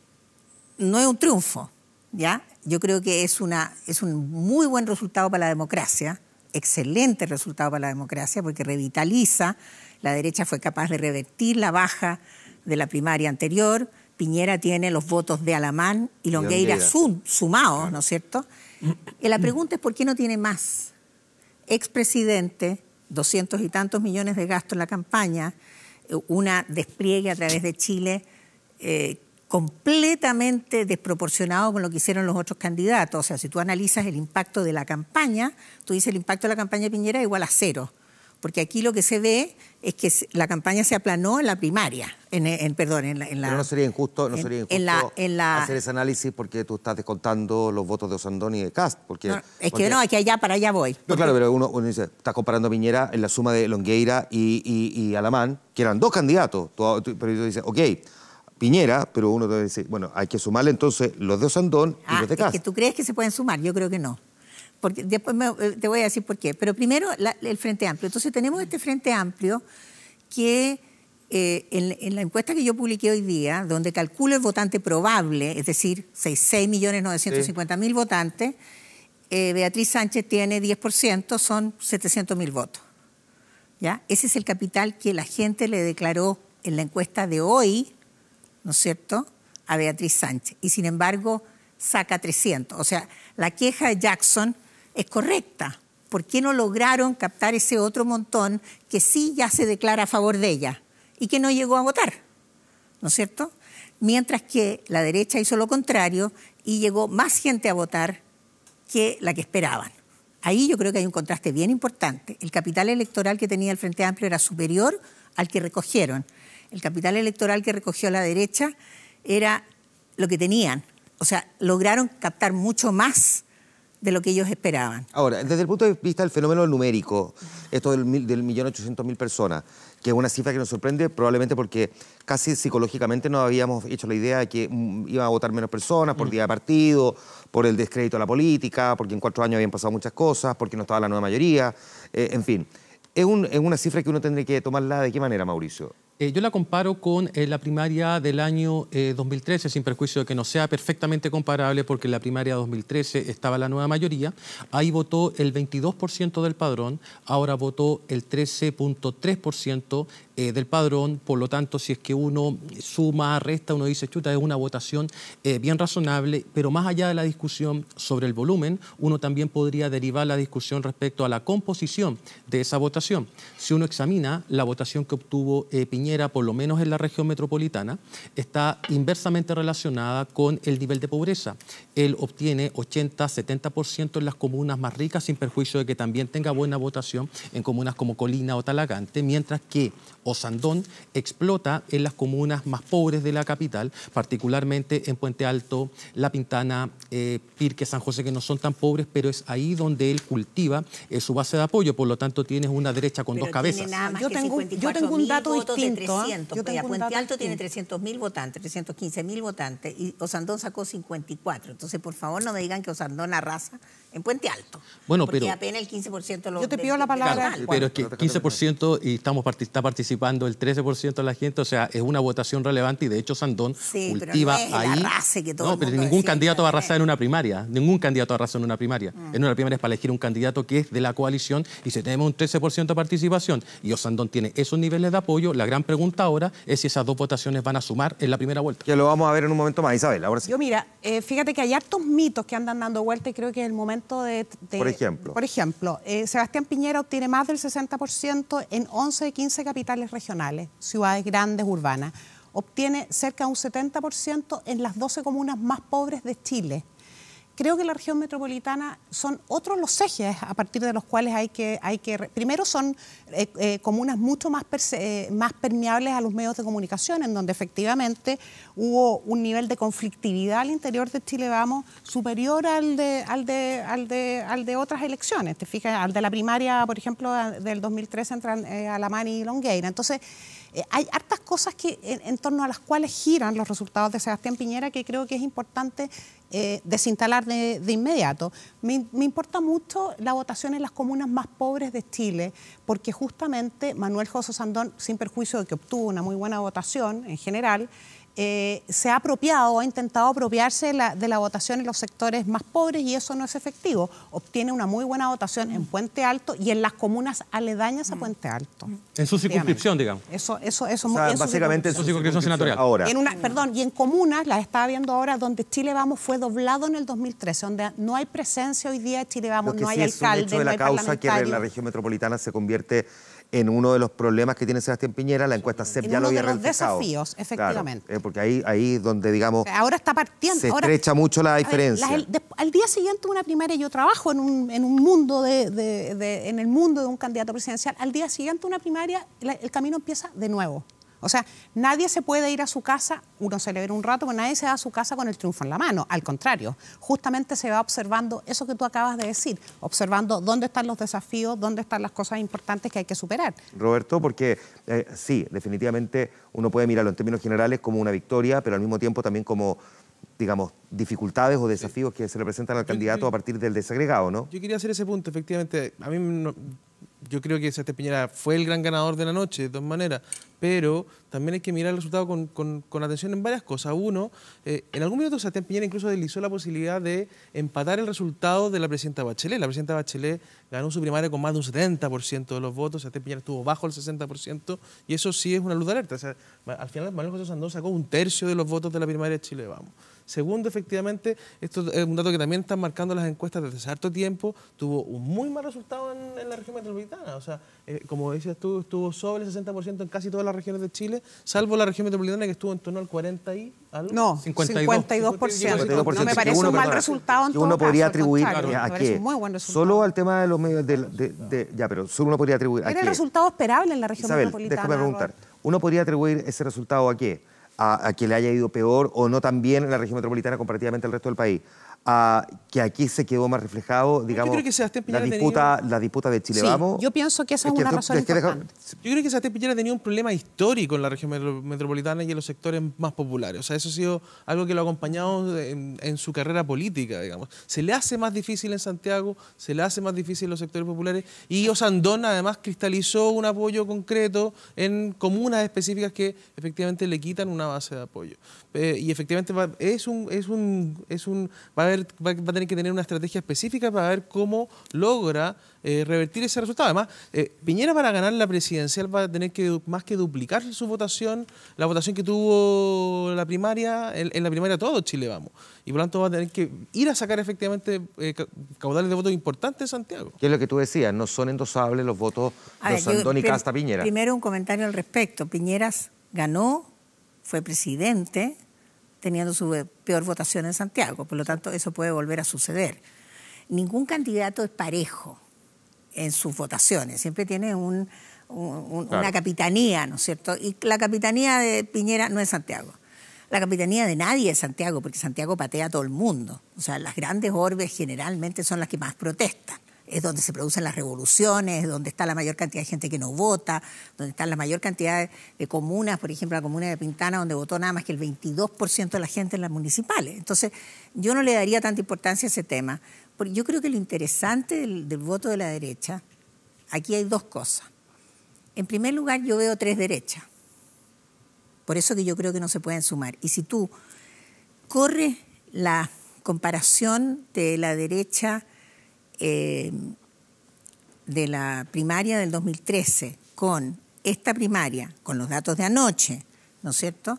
no es un triunfo, ¿ya? Yo creo que es un muy buen resultado para la democracia, excelente resultado para la democracia, porque revitaliza. La derecha fue capaz de revertir la baja de la primaria anterior. Piñera tiene los votos de Alamán y Longueira sumados, ¿no es cierto? Y la pregunta es ¿por qué no tiene más? Expresidente, 200 y tantos millones de gasto en la campaña, una despliegue a través de Chile completamente desproporcionado con lo que hicieron los otros candidatos. O sea, si tú analizas el impacto de la campaña, tú dices el impacto de la campaña de Piñera es igual a 0. Porque aquí lo que se ve es que la campaña se aplanó en la primaria, Pero no sería injusto, hacer ese análisis porque tú estás descontando los votos de Osandón y de Kast. Aquí para allá voy. No, claro, pero uno dice, estás comparando a Piñera en la suma de Longueira y Alamán, que eran 2 candidatos. Pero tú dices, ok, Piñera, pero uno te dice, bueno, hay que sumarle entonces los de Osandón y los de Kast. Es que tú crees que se pueden sumar, yo creo que no. Porque después te voy a decir por qué. Pero primero el Frente Amplio. Entonces tenemos este Frente Amplio que en la encuesta que yo publiqué hoy día, donde calculo el votante probable, es decir, 6.950.000 votantes, Beatriz Sánchez tiene 10%, son 700.000 votos. ¿Ya? Ese es el capital que la gente le declaró en la encuesta de hoy, ¿no es cierto?, a Beatriz Sánchez. Y sin embargo, saca 300. O sea, la queja de Jackson es correcta. ¿Por qué no lograron captar ese otro montón que sí ya se declara a favor de ella y que no llegó a votar? ¿No es cierto? Mientras que la derecha hizo lo contrario y llegó más gente a votar que la que esperaban. Ahí yo creo que hay un contraste bien importante. El capital electoral que tenía el Frente Amplio era superior al que recogieron. El capital electoral que recogió la derecha era lo que tenían. O sea, lograron captar mucho más de lo que ellos esperaban. Ahora, desde el punto de vista del fenómeno numérico, esto del 1.800.000 personas, que es una cifra que nos sorprende probablemente porque casi psicológicamente nos habíamos hecho la idea de que iban a votar menos personas por día de partido, por el descrédito a la política, porque en 4 años habían pasado muchas cosas, porque no estaba la nueva mayoría, en fin. Es una cifra que uno tendría que tomarla ¿de qué manera, Mauricio? Yo la comparo con la primaria del año 2013, sin perjuicio de que no sea perfectamente comparable, porque en la primaria 2013 estaba la nueva mayoría. Ahí votó el 22% del padrón, ahora votó el 13.3% del padrón. Por lo tanto, si es que uno suma, resta, uno dice, chuta, es una votación bien razonable, pero más allá de la discusión sobre el volumen, uno también podría derivar la discusión respecto a la composición de esa votación. Si uno examina la votación que obtuvo Piñera, por lo menos en la región metropolitana, está inversamente relacionada con el nivel de pobreza. Él obtiene 80-70% en las comunas más ricas, sin perjuicio de que también tenga buena votación en comunas como Colina o Talagante, mientras que Osandón explota en las comunas más pobres de la capital, particularmente en Puente Alto, La Pintana, Pirque, San José, que no son tan pobres, pero es ahí donde él cultiva su base de apoyo. Por lo tanto, tienes una derecha con 2 cabezas. Yo tengo un dato distinto. 300, Puente Alto tiene 300.000 votantes, 315.000 votantes, y Osandón sacó 54. Entonces, por favor, no me digan que Osandón arrasa en Puente Alto. Bueno, porque pero apenas el 15% lo. Yo te pido la palabra. Claro, pero es que 15% y está participando el 13% de la gente, o sea, es una votación relevante y de hecho Osandón cultiva pero no es ahí. El arrase que todo pero el mundo ningún candidato va a arrasar en una primaria. Ningún candidato arrasa en una primaria. En una primaria es para elegir un candidato que es de la coalición y si tenemos un 13% de participación y Osandón tiene esos niveles de apoyo, la gran pregunta ahora es si esas 2 votaciones van a sumar en la primera vuelta. Ya lo vamos a ver en un momento más, Isabel. Ahora sí. Yo mira, fíjate que hay hartos mitos que andan dando vuelta y creo que es el momento de Por ejemplo, Sebastián Piñera obtiene más del 60% en 11 de 15 capitales regionales, ciudades grandes, urbanas. Obtiene cerca de un 70% en las 12 comunas más pobres de Chile. Creo que la región metropolitana son otros los ejes a partir de los cuales hay que primero son comunas mucho más permeables a los medios de comunicación, en donde efectivamente hubo un nivel de conflictividad al interior de Chile Vamos superior al de otras elecciones. Te fijas, al de la primaria, por ejemplo, del 2013 entre Alamán y Longueira. Entonces, hay hartas cosas en torno a las cuales giran los resultados de Sebastián Piñera que creo que es importante desinstalar de inmediato. Me importa mucho la votación en las comunas más pobres de Chile, porque justamente Manuel José Osandón, sin perjuicio de que obtuvo una muy buena votación en general, se ha apropiado, ha intentado apropiarse de la votación en los sectores más pobres y eso no es efectivo. Obtiene una muy buena votación en Puente Alto y en las comunas aledañas a Puente Alto. En su circunscripción, digamos. Eso básicamente en su circunscripción senatorial. Ahora. Y en comunas, las estaba viendo ahora, donde Chile Vamos fue doblado en el 2013, donde no hay presencia hoy día de Chile Vamos, no hay alcalde, no hay parlamentario. Lo que sí es un hecho de la causa que la región metropolitana se convierte en uno de los problemas que tiene Sebastián Piñera, la encuesta CEP ya lo había reflejado. Uno de los desafíos, efectivamente. Claro, porque ahí donde, digamos, ahora está partiendo, se estrecha mucho la diferencia. Al día siguiente de una primaria, yo trabajo en un mundo en el mundo de un candidato presidencial, al día siguiente de una primaria, el camino empieza de nuevo. O sea, nadie se puede ir a su casa, uno celebra un rato, pero nadie se va a su casa con el triunfo en la mano. Al contrario, justamente se va observando eso que tú acabas de decir, observando dónde están los desafíos, dónde están las cosas importantes que hay que superar. Roberto, porque sí, definitivamente uno puede mirarlo en términos generales como una victoria, pero al mismo tiempo también como, digamos, dificultades o desafíos que se le presentan al candidato a partir del desagregado, ¿no? Yo quería hacer ese punto, efectivamente. A mí yo creo que Sebastián Piñera fue el gran ganador de la noche, de todas maneras, pero también hay que mirar el resultado con atención en varias cosas. Uno, en algún minuto Sebastián Piñera incluso deslizó la posibilidad de empatar el resultado de la presidenta Bachelet. La presidenta Bachelet ganó su primaria con más de un 70% de los votos, Sebastián Piñera estuvo bajo el 60%, y eso sí es una luz de alerta. O sea, al final Manuel José Sandón sacó 1/3 de los votos de la primaria de Chile Vamos. Segundo, efectivamente, esto es un dato que también están marcando las encuestas desde hace harto tiempo, tuvo un muy mal resultado en la región metropolitana. O sea, como decías tú, estuvo sobre el 60% en casi todas las regiones de Chile, salvo la región metropolitana que estuvo en torno al 40 y algo. No, 52%. No me parece un mal resultado en todo uno podría caso, atribuir a qué. muy buen resultado. Solo al tema de los medios ya, pero solo uno podría atribuir a qué. Era el resultado esperable en la región Isabel, metropolitana. déjame preguntar. ¿Uno podría atribuir ese resultado a qué? A que le haya ido peor o no tan bien en la región metropolitana comparativamente al resto del país, a que aquí se quedó más reflejado, digamos, la disputa de Chile Vamos. Yo pienso que esa es una razón importante. Yo creo que Sebastián Piñera tenía un problema histórico en la región metropolitana y en los sectores más populares. O sea, eso ha sido algo que lo ha acompañado en su carrera política, digamos. Se le hace más difícil en Santiago, se le hace más difícil en los sectores populares, y Osandón además cristalizó un apoyo concreto en comunas específicas que efectivamente le quitan una base de apoyo. Y efectivamente va a tener que tener una estrategia específica para ver cómo logra revertir ese resultado. Además, Piñera, para ganar la presidencial, va a tener que más que duplicar su votación, la votación que tuvo la primaria, en la primaria todo Chile Vamos. Y por lo tanto va a tener que ir a sacar efectivamente caudales de votos importantes de Santiago. ¿Qué es lo que tú decías? No son endosables los votos de Osandón y Casta Piñera. Primero un comentario al respecto. Piñeras ganó, fue presidente, teniendo su peor votación en Santiago. Por lo tanto, eso puede volver a suceder. Ningún candidato es parejo en sus votaciones. Siempre tiene una capitanía, ¿no es cierto? Y la capitanía de Piñera no es Santiago. La capitanía de nadie es Santiago, porque Santiago patea a todo el mundo. O sea, las grandes orbes generalmente son las que más protestan. Es donde se producen las revoluciones, es donde está la mayor cantidad de gente que no vota, donde está la mayor cantidad de comunas, por ejemplo, la comuna de Pintana, donde votó nada más que el 22% de la gente en las municipales. Entonces, yo no le daría tanta importancia a ese tema, porque yo creo que lo interesante del voto de la derecha, aquí hay dos cosas. En primer lugar, yo veo 3 derechas. Por eso que yo creo que no se pueden sumar. Y si tú corres la comparación de la derecha de la primaria del 2013 con esta primaria, con los datos de anoche, ¿no es cierto?,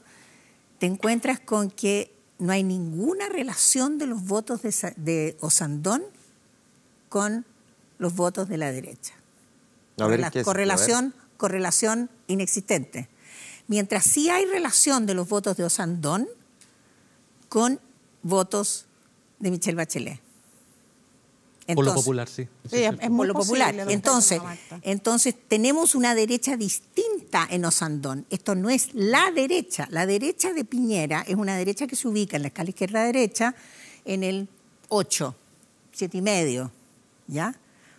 te encuentras con que no hay ninguna relación de los votos de Osandón con los votos de la derecha. Correlación inexistente. Mientras sí hay relación de los votos de Osandón con votos de Michelle Bachelet. Entonces, por lo popular, sí. Sí, es muy por lo popular. posible, Entonces, tenemos una derecha distinta en Osandón. Esto no es la derecha. La derecha de Piñera es una derecha que se ubica en la escala izquierda-derecha en el 8, 7,5, ¿ya?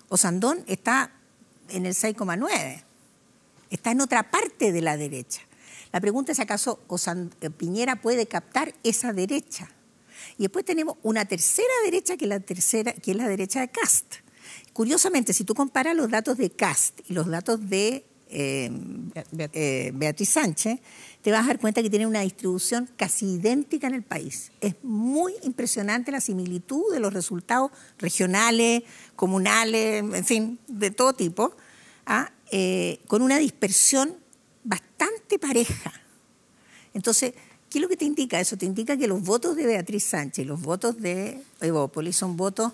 Osandón está en el 6,9. Está en otra parte de la derecha. La pregunta es, ¿acaso Piñera puede captar esa derecha? Y después tenemos una tercera derecha, que es la derecha de Kast. Curiosamente, si tú comparas los datos de Kast y los datos de Beatriz Sánchez, te vas a dar cuenta que tienen una distribución casi idéntica en el país. Es muy impresionante la similitud de los resultados regionales, comunales, en fin, de todo tipo, con una dispersión bastante pareja. Entonces, ¿qué es lo que te indica eso? Te indica que los votos de Beatriz Sánchez y los votos de Evópolis son votos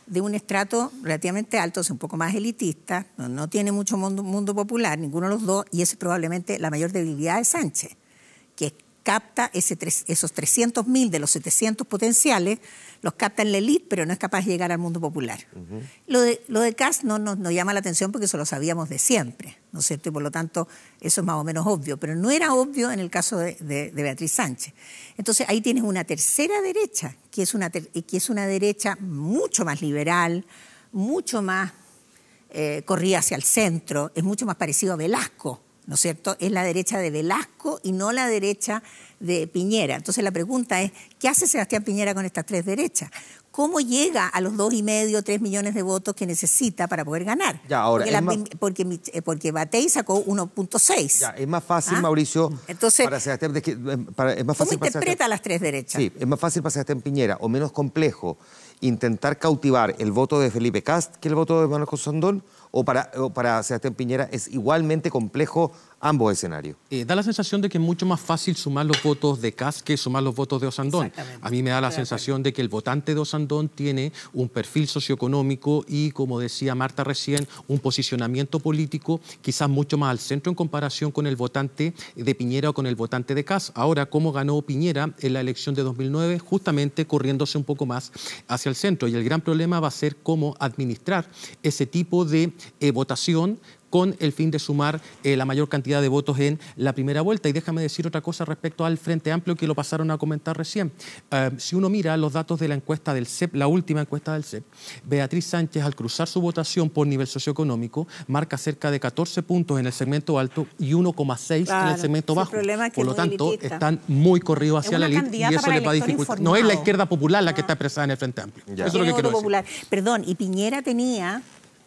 de un estrato relativamente alto, es un poco más elitista, no tiene mucho mundo popular, ninguno de los dos, y esa es probablemente la mayor debilidad de Sánchez, que capta esos 300.000 de los 700 potenciales, los capta en la élite, pero no es capaz de llegar al mundo popular. Lo de Kast no nos llama la atención porque eso lo sabíamos de siempre, ¿no es cierto? Y por lo tanto, eso es más o menos obvio, pero no era obvio en el caso de Beatriz Sánchez. Entonces, ahí tienes una tercera derecha, que es una derecha mucho más liberal, mucho más corrida hacia el centro, es mucho más parecido a Velasco, ¿no es cierto? Es la derecha de Velasco y no la derecha de Piñera. Entonces la pregunta es, ¿qué hace Sebastián Piñera con estas tres derechas? ¿Cómo llega a los 2,5, 3 millones de votos que necesita para poder ganar? Ya, ahora, porque Batey sacó 1,6. Ya, es más fácil, Mauricio, entonces, para Sebastián, es más ¿cómo fácil interpreta las tres derechas? Sí, es más fácil para Sebastián Piñera, o menos complejo, intentar cautivar el voto de Felipe Kast que el voto de Manuel José Osandón, o para Sebastián Piñera es igualmente complejo ambos escenarios. Da la sensación de que es mucho más fácil sumar los votos de Kast que sumar los votos de Osandón. A mí me da la sensación de que el votante de Osandón tiene un perfil socioeconómico y, como decía Marta recién, un posicionamiento político quizás mucho más al centro en comparación con el votante de Piñera o con el votante de Kast. Ahora, ¿cómo ganó Piñera en la elección de 2009? Justamente corriéndose un poco más hacia el centro. Y el gran problema va a ser cómo administrar ese tipo de votación con el fin de sumar la mayor cantidad de votos en la primera vuelta. Y déjame decir otra cosa respecto al Frente Amplio que lo pasaron a comentar recién. Si uno mira los datos de la encuesta del CEP, la última encuesta del CEP, Beatriz Sánchez, al cruzar su votación por nivel socioeconómico, marca cerca de 14 puntos en el segmento alto y 1,6 en el segmento bajo. Por lo tanto, están muy corridos hacia la élite y eso les va a dificultar. No es la izquierda popular la que está expresada en el Frente Amplio. Eso es lo que quiero decir. Perdón, y Piñera tenía,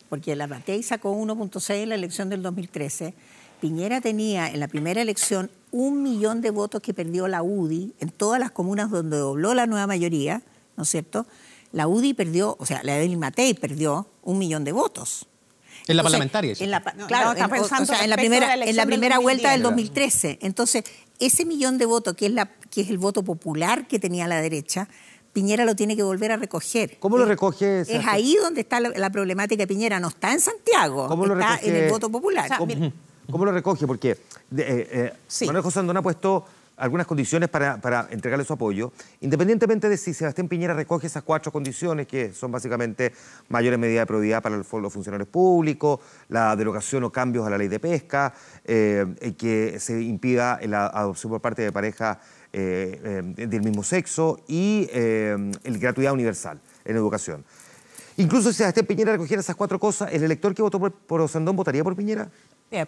porque la Batey sacó 1,6 en la elección del 2013, Piñera tenía en la primera elección 1 millón de votos que perdió la UDI en todas las comunas donde dobló la nueva mayoría, ¿no es cierto? La UDI perdió, o sea, la Edil Matei perdió 1 millón de votos. En la parlamentaria. Claro, en la primera vuelta del 2013. Entonces, ese millón de votos, que es el voto popular que tenía la derecha, Piñera lo tiene que volver a recoger. ¿Cómo lo recoge? Es ahí donde está la problemática de Piñera, no está en Santiago, está en el voto popular. ¿Cómo lo recoge? Porque Manuel José Osandón ha puesto algunas condiciones para entregarle su apoyo, independientemente de si Sebastián Piñera recoge esas 4 condiciones, que son básicamente mayores medidas de probidad para los funcionarios públicos, la derogación o cambios a la ley de pesca, que se impida la adopción por parte de parejas del mismo sexo y el gratuidad universal en educación. Incluso si Sebastián Piñera recogiera esas 4 cosas, ¿el elector que votó por Osandón votaría por Piñera?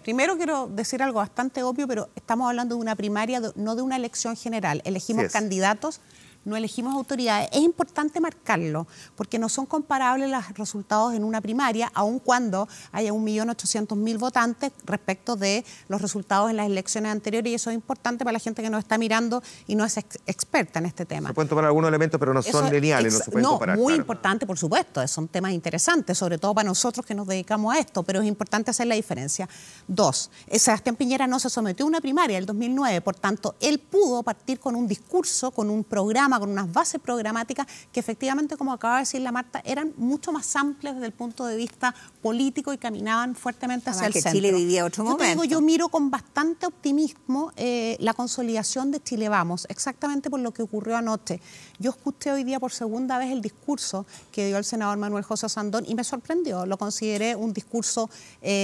Primero quiero decir algo bastante obvio, pero estamos hablando de una primaria, no de una elección general. Elegimos candidatos, no elegimos autoridades. Es importante marcarlo, porque no son comparables los resultados en una primaria, aun cuando haya 1.800.000 votantes respecto de los resultados en las elecciones anteriores, y eso es importante para la gente que nos está mirando y no es experta en este tema. Se pueden tomar algunos elementos, pero no son lineales, no se pueden comparar. Muy importante, por supuesto, son temas interesantes, sobre todo para nosotros que nos dedicamos a esto, pero es importante hacer la diferencia. 2, Sebastián Piñera no se sometió a una primaria en el 2009, por tanto, él pudo partir con un discurso, con un programa, con unas bases programáticas que efectivamente, como acaba de decir la Marta, eran mucho más amplias desde el punto de vista político y caminaban fuertemente hacia el centro. Chile vivía otro momento. Yo miro con bastante optimismo la consolidación de Chile Vamos, exactamente por lo que ocurrió anoche. Yo escuché hoy día por segunda vez el discurso que dio el senador Manuel José Osandón y me sorprendió. Lo consideré un discurso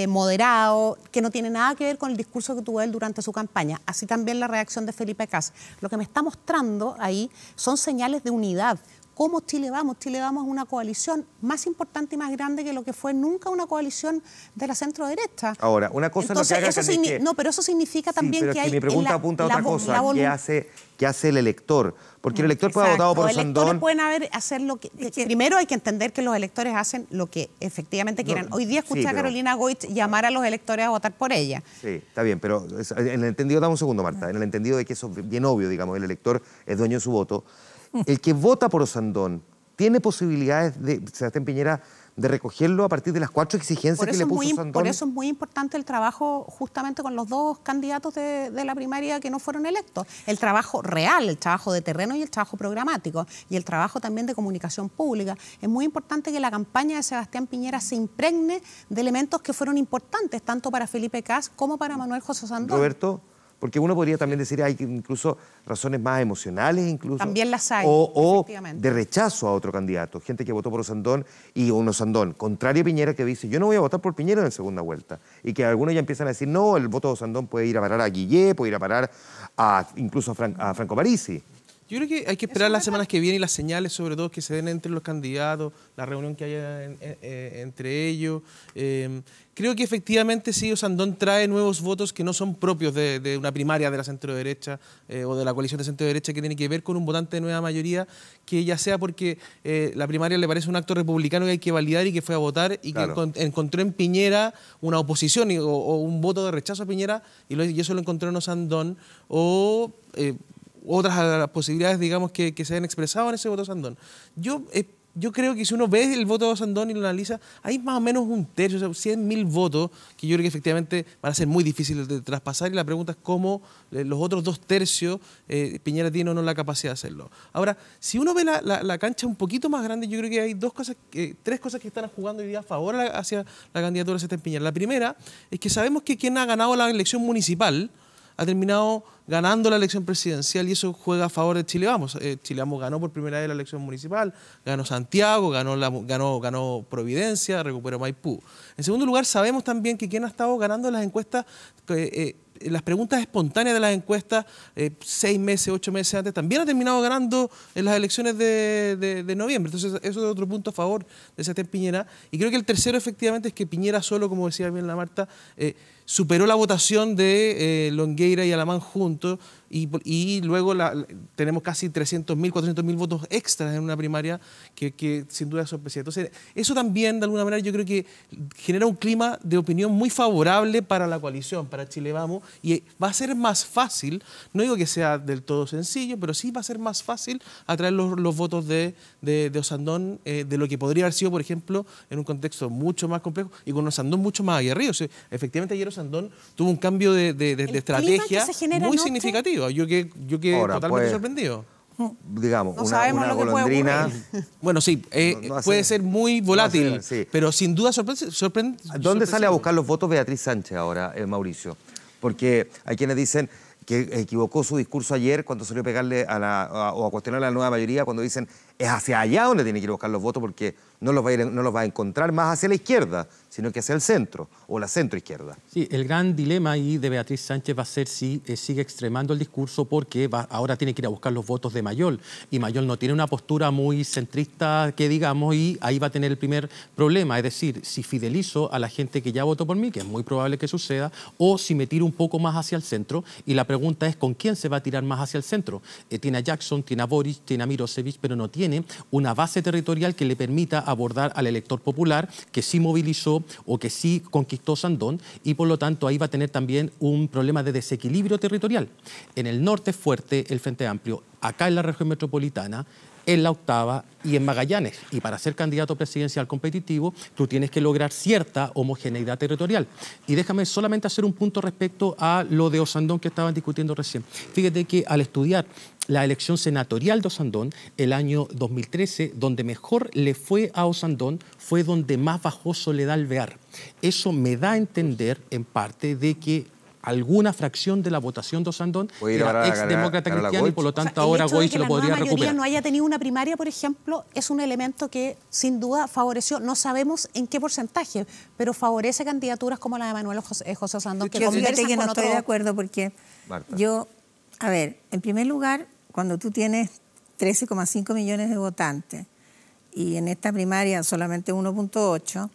moderado, que no tiene nada que ver con el discurso que tuvo él durante su campaña. Así también la reacción de Felipe Kast. Lo que me está mostrando ahí son señales de unidad. ¿Cómo Chile Vamos? Chile Vamos es una coalición más importante y más grande que lo que fue nunca una coalición de la centro-derecha. Ahora, una cosa entonces, no que haga... No, pero eso significa también que hay... mi pregunta apunta a otra cosa. ¿Qué hace el elector? Porque el elector puede haber votado por Osandón... Los electores pueden hacer lo que... Primero hay que entender que los electores hacen lo que efectivamente quieran. Hoy día escuché a Carolina Goich llamar a los electores a votar por ella. Sí, está bien, pero en el entendido... Dame un segundo, Marta. En el entendido de que eso es bien obvio, digamos, el elector es dueño de su voto. El que vota por Osandón, ¿tiene posibilidades de Sebastián Piñera de recogerlo a partir de las 4 exigencias que le puso Sandón? Por eso es muy importante el trabajo justamente con los dos candidatos de la primaria que no fueron electos. El trabajo real, el trabajo de terreno y el trabajo programático, y el trabajo también de comunicación pública. Es muy importante que la campaña de Sebastián Piñera se impregne de elementos que fueron importantes, tanto para Felipe Kast como para Manuel José Sandón. Roberto, porque uno podría también decir hay incluso razones más emocionales, incluso. También las hay, o de rechazo a otro candidato. Gente que votó por Osandón y un Osandón contrario a Piñera que dice yo no voy a votar por Piñera en segunda vuelta. Y que algunos ya empiezan a decir no, el voto de Osandón puede ir a parar a Guillé, puede ir a parar incluso a Franco Parisi. Yo creo que hay que esperar las semanas que vienen y las señales, sobre todo, que se den entre los candidatos, la reunión que haya entre ellos. Creo que efectivamente sí, Osandón trae nuevos votos que no son propios de una primaria de la centro-derecha o de la coalición de centro-derecha, que tiene que ver con un votante de nueva mayoría, que ya sea porque la primaria le parece un acto republicano que hay que validar y que fue a votar y claro, que encontró en Piñera una oposición o un voto de rechazo a Piñera y eso lo encontró en Osandón, o otras posibilidades, digamos, que se hayan expresado en ese voto de Sandón. Yo creo que si uno ve el voto de Sandón y lo analiza, hay más o menos un tercio, o sea, 100.000 votos, que yo creo que efectivamente van a ser muy difíciles de traspasar, y la pregunta es cómo los otros 2 tercios Piñera tiene o no la capacidad de hacerlo. Ahora, si uno ve la cancha un poquito más grande, yo creo que hay 3 cosas que están jugando hoy día a favor hacia la candidatura de Sebastián Piñera. La primera es que sabemos que quien ha ganado la elección municipal ha terminado ganando la elección presidencial, y eso juega a favor de Chile Vamos. Chile Vamos ganó por primera vez la elección municipal, ganó Santiago, ganó Providencia, recuperó Maipú. En segundo lugar, sabemos también que quien ha estado ganando las encuestas, las preguntas espontáneas de las encuestas, 6 meses, 8 meses antes, también ha terminado ganando en las elecciones de noviembre. Entonces, eso es otro punto a favor de Sebastián Piñera. Y creo que el tercero, efectivamente, es que Piñera solo, como decía bien la Marta, superó la votación de Longueira y Alamán juntos, y luego tenemos casi 300.000, 400.000 votos extras en una primaria que sin duda es sorpresiva. Entonces, eso también, de alguna manera, yo creo que genera un clima de opinión muy favorable para la coalición, para Chile Vamos, y va a ser más fácil, no digo que sea del todo sencillo, pero sí va a ser más fácil atraer los votos de Osandón de lo que podría haber sido, por ejemplo, en un contexto mucho más complejo y con Osandón mucho más aguerrido. O sea, efectivamente, ayer Osandón tuvo un cambio de estrategia muy significativo. Yo quedé totalmente sorprendido. Digamos, no una golondrina. Bueno, sí, puede ser muy volátil, pero sin duda sorprende. ¿Dónde sale a buscar los votos Beatriz Sánchez ahora, Mauricio? Porque hay quienes dicen que equivocó su discurso ayer cuando salió a pegarle o a cuestionar a la nueva mayoría, cuando dicen es hacia allá donde tiene que ir a buscar los votos, porque no los va a encontrar más hacia la izquierda, sino que hacia el centro o la centroizquierda. Sí, el gran dilema ahí de Beatriz Sánchez va a ser si sigue extremando el discurso, porque ahora tiene que ir a buscar los votos de Mayol, y Mayol no tiene una postura muy centrista que digamos, y ahí va a tener el primer problema, es decir, si fidelizo a la gente que ya votó por mí, que es muy probable que suceda, o si me tiro un poco más hacia el centro, y la pregunta es ¿con quién se va a tirar más hacia el centro? Tiene a Jackson, tiene a Boris, tiene a Mirosevic, pero no tiene una base territorial que le permita abordar al elector popular que sí movilizó o que sí conquistó Sandón, y por lo tanto ahí va a tener también un problema de desequilibrio territorial. En el norte es fuerte el Frente Amplio, acá en la región metropolitana, en la octava y en Magallanes. Y para ser candidato presidencial competitivo, tú tienes que lograr cierta homogeneidad territorial. Y déjame solamente hacer un punto respecto a lo de Osandón que estaban discutiendo recién. Fíjate que al estudiar la elección senatorial de Osandón, el año 2013, donde mejor le fue a Osandón, fue donde más bajó Soledad Alvear. Eso me da a entender, en parte, de que alguna fracción de la votación de Osandón era exdemócrata cristiana, y por lo tanto ahora Goy se lo podría recuperar. Que la mayoría no haya tenido una primaria, por ejemplo, es un elemento que sin duda favoreció, no sabemos en qué porcentaje, pero favorece candidaturas como la de Manuel José Osandón, que conversan que no con estoy de acuerdo, porque a ver, en primer lugar, cuando tú tienes 13,5 millones de votantes y en esta primaria solamente 1,8,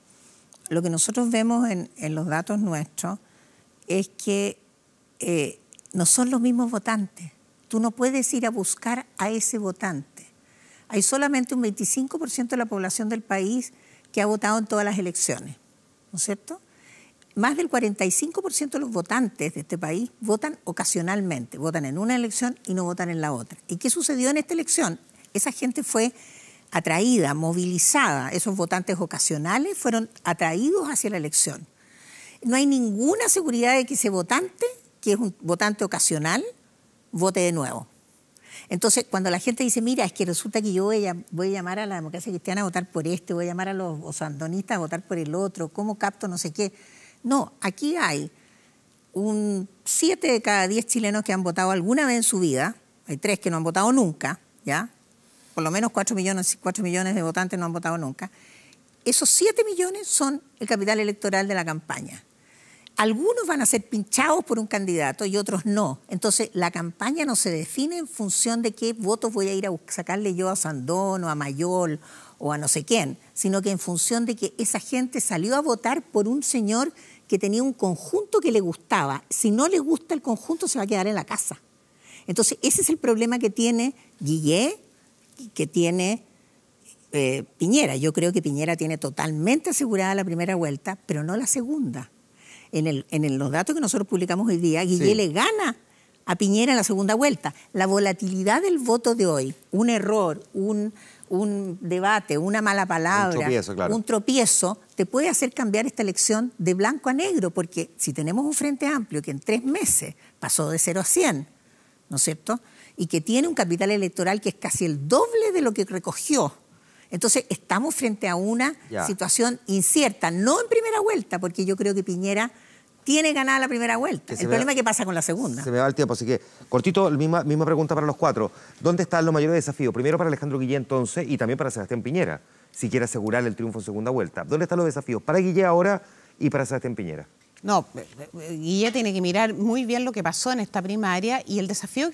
lo que nosotros vemos en los datos nuestros es que no son los mismos votantes. Tú no puedes ir a buscar a ese votante. Hay solamente un 25% de la población del país que ha votado en todas las elecciones, ¿no es cierto? Más del 45% de los votantes de este país votan ocasionalmente, votan en una elección y no votan en la otra. ¿Y qué sucedió en esta elección? Esa gente fue atraída, movilizada, esos votantes ocasionales fueron atraídos hacia la elección. No hay ninguna seguridad de que ese votante, que es un votante ocasional, vote de nuevo. Entonces, cuando la gente dice, mira, es que resulta que yo voy a llamar a la democracia cristiana a votar por este, voy a llamar a los osandonistas a votar por el otro, ¿cómo capto no sé qué? No, aquí hay 7 de cada 10 chilenos que han votado alguna vez en su vida, hay 3 que no han votado nunca, ¿ya? Por lo menos 4 millones de votantes no han votado nunca. Esos 7 millones son el capital electoral de la campaña. Algunos van a ser pinchados por un candidato y otros no. Entonces, la campaña no se define en función de qué votos voy a ir a sacarle yo a Sandón o a Mayol o a no sé quién, sino que en función de que esa gente salió a votar por un señor que tenía un conjunto que le gustaba. Si no le gusta el conjunto, se va a quedar en la casa. Entonces, ese es el problema que tiene Guillé, que tiene Piñera. Yo creo que Piñera tiene totalmente asegurada la primera vuelta, pero no la segunda. En los datos que nosotros publicamos hoy día, Guillé le gana a Piñera en la segunda vuelta. La volatilidad del voto de hoy, un error, un debate, una mala palabra, un tropiezo, te puede hacer cambiar esta elección de blanco a negro, porque si tenemos un Frente Amplio que en 3 meses pasó de 0 a 100, ¿no es cierto?, y que tiene un capital electoral que es casi el doble de lo que recogió. Entonces, estamos frente a una situación incierta, no en primera vuelta, porque yo creo que Piñera tiene ganada la primera vuelta. El problema es qué pasa con la segunda. Se me va el tiempo, así que, cortito, misma pregunta para los 4. ¿Dónde están los mayores desafíos? Primero para Alejandro Guillé, entonces, y también para Sebastián Piñera, si quiere asegurar el triunfo en segunda vuelta. ¿Dónde están los desafíos para Guillé ahora y para Sebastián Piñera? No, Guillé tiene que mirar muy bien lo que pasó en esta primaria y el desafío...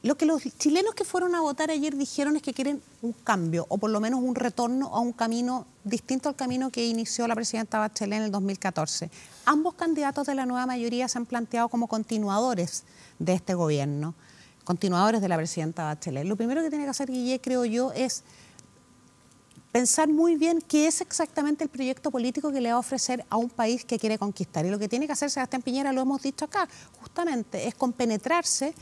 Lo que los chilenos que fueron a votar ayer dijeron es que quieren un cambio o por lo menos un retorno a un camino distinto al camino que inició la presidenta Bachelet en el 2014. Ambos candidatos de la nueva mayoría se han planteado como continuadores de este gobierno, continuadores de la presidenta Bachelet. Lo primero que tiene que hacer Guillé, creo yo, es pensar muy bien qué es exactamente el proyecto político que le va a ofrecer a un país que quiere conquistar. Y lo que tiene que hacer Sebastián Piñera, lo hemos dicho acá, justamente es compenetrarse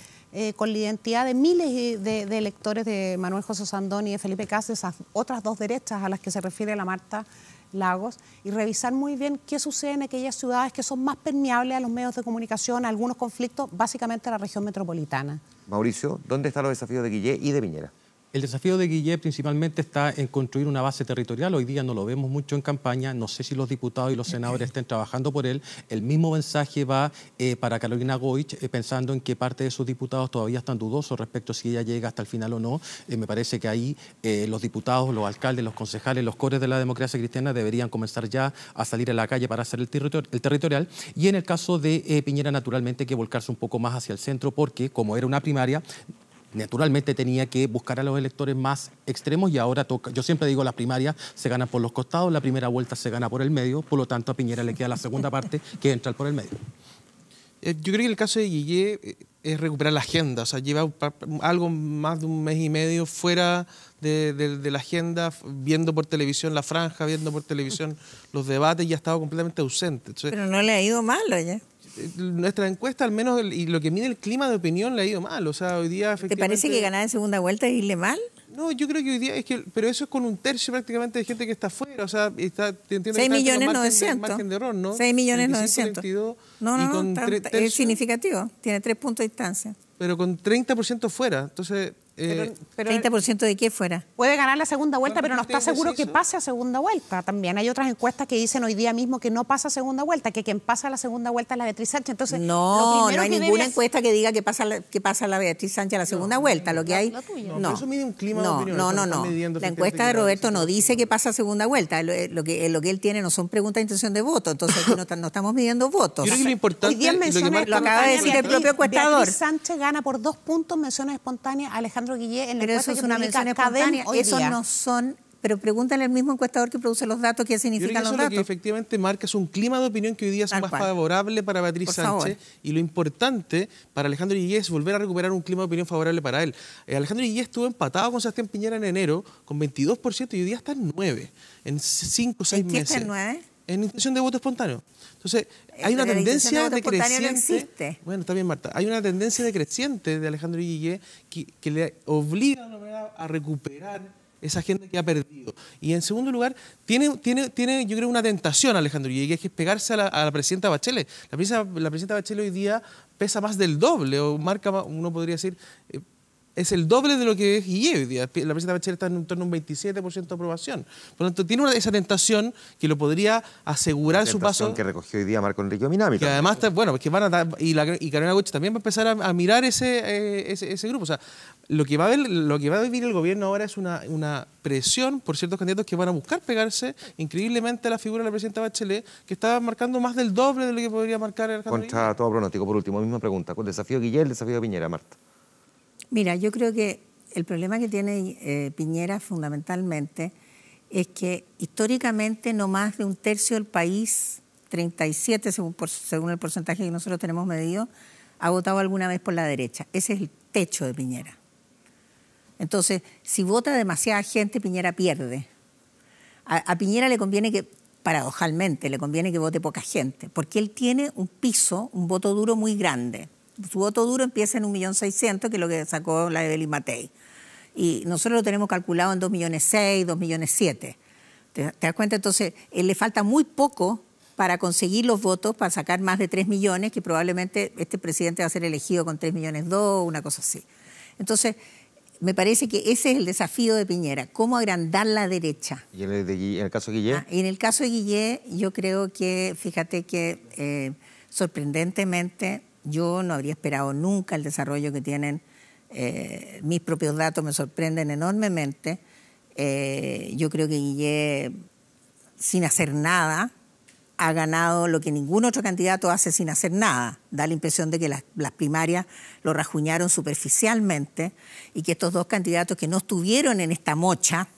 con la identidad de miles de electores de Manuel José Sandón y de Felipe Cas, esas otras 2 derechas a las que se refiere la Marta Lagos, y revisar muy bien qué sucede en aquellas ciudades que son más permeables a los medios de comunicación, a algunos conflictos, básicamente a la región metropolitana. Mauricio, ¿dónde están los desafíos de Guillé y de Piñera? El desafío de Guillé principalmente está en construir una base territorial. Hoy día no lo vemos mucho en campaña. No sé si los diputados y los senadores estén trabajando por él. El mismo mensaje va para Carolina Goich, pensando en que parte de sus diputados todavía están dudosos respecto a si ella llega hasta el final o no. Me parece que ahí los diputados, los alcaldes, los concejales, los cores de la democracia cristiana deberían comenzar ya a salir a la calle para hacer el territorial. Y en el caso de Piñera, naturalmente, hay que volcarse un poco más hacia el centro porque, como era una primaria, naturalmente tenía que buscar a los electores más extremos y ahora toca. Yo siempre digo, las primarias se ganan por los costados, la primera vuelta se gana por el medio, por lo tanto a Piñera le queda la segunda parte, que es entrar por el medio. Yo creo que en el caso de Guillé es recuperar la agenda, o sea, lleva algo más de un mes y medio fuera de la agenda, viendo por televisión la franja, viendo por televisión los debates y ha estado completamente ausente. Entonces, pero no le ha ido mal, oye. Nuestra encuesta, al menos, y lo que mide el clima de opinión, le ha ido mal. O sea, hoy día efectivamente... ¿Te parece que ganar en segunda vuelta es irle mal? No, yo creo que hoy día es que... Pero eso es con un tercio prácticamente de gente que está afuera. O sea, está, entiendo 6 millones 900. Margen de error, ¿no? 6 millones 900. 22, no, es significativo. Tiene 3 puntos de distancia. Pero con 30% fuera. Entonces... Pero ¿30% de qué fuera? Puede ganar la segunda vuelta, pero no está seguro que pase a segunda vuelta. También hay otras encuestas que dicen hoy día mismo que no pasa a segunda vuelta, que quien pasa a la segunda vuelta es la Beatriz Sánchez. Entonces, no hay ninguna encuesta que diga que pasa la Beatriz Sánchez a la segunda vuelta. Lo que hay... No, eso mide un clima de opinión. No. La encuesta de Roberto no dice que pasa a segunda vuelta. Lo que él tiene no son preguntas de intención de voto. Entonces aquí no estamos midiendo votos. Yo creo que lo importante... Lo acaba de decir el propio encuestador. Beatriz Sánchez gana por 2 puntos menciones espontáneas a Alejandro Guillé en la encuesta. Eso es una mención espontánea, esos no son, pero pregúntale al mismo encuestador que produce los datos qué significan los datos. Lo que efectivamente marca es un clima de opinión que hoy día es más favorable para Beatriz Sánchez, y lo importante para Alejandro Guillé es volver a recuperar un clima de opinión favorable para él. Alejandro Guillé estuvo empatado con Sebastián Piñera en enero con 22% y hoy día está en 9%, en 5 o 6 meses. ¿En qué está en 9%? En intención de voto espontáneo. Entonces, hay una tendencia decreciente. No existe. Bueno, está bien, Marta. Hay una tendencia decreciente de Alejandro Guillé que le obliga a recuperar esa agenda que ha perdido. Y en segundo lugar, tiene yo creo, una tentación, Alejandro Guillé, que es pegarse a la presidenta Bachelet. La presidenta Bachelet hoy día pesa más del doble, o marca, uno podría decir, es el doble de lo que es Guillé hoy día. La presidenta Bachelet está en torno a un 27% de aprobación. Por lo tanto, tiene esa tentación que lo podría asegurar su paso. Que recogió hoy día Marco Enrique Minami. Que además, bueno, que van a y Carolina Goich también va a empezar a mirar ese grupo. O sea, lo que va a vivir el gobierno ahora es una presión por ciertos candidatos que van a buscar pegarse increíblemente a la figura de la presidenta Bachelet, que está marcando más del doble de lo que podría marcar Alejandro Contra Guillé. todo pronóstico. Por último, misma pregunta. ¿Con el desafío de Guillé, el desafío de Piñera, Marta? Mira, yo creo que el problema que tiene Piñera fundamentalmente es que históricamente no más de un tercio del país, 37 según el porcentaje que nosotros tenemos medido, ha votado alguna vez por la derecha. Ese es el techo de Piñera. Entonces, si vota demasiada gente, Piñera pierde. A Piñera le conviene que, paradojalmente, le conviene que vote poca gente, porque él tiene un piso, un voto duro muy grande. Su voto duro empieza en 1.600.000, que es lo que sacó la Evelyn Matei. Y nosotros lo tenemos calculado en 2.600.000, 2.700.000. ¿Te das cuenta? Entonces, le falta muy poco para conseguir los votos, para sacar más de 3 millones, que probablemente este presidente va a ser elegido con 3,2 millones, una cosa así. Entonces, me parece que ese es el desafío de Piñera, cómo agrandar la derecha. ¿Y en el caso de Guillé? En el caso de Guillé, yo creo que, fíjate que sorprendentemente, yo no habría esperado nunca el desarrollo que tienen. Mis propios datos me sorprenden enormemente. Yo creo que Guillé, sin hacer nada, ha ganado lo que ningún otro candidato hace sin hacer nada. Da la impresión de que las primarias lo rajuñaron superficialmente y que estos dos candidatos que no estuvieron en esta mocha,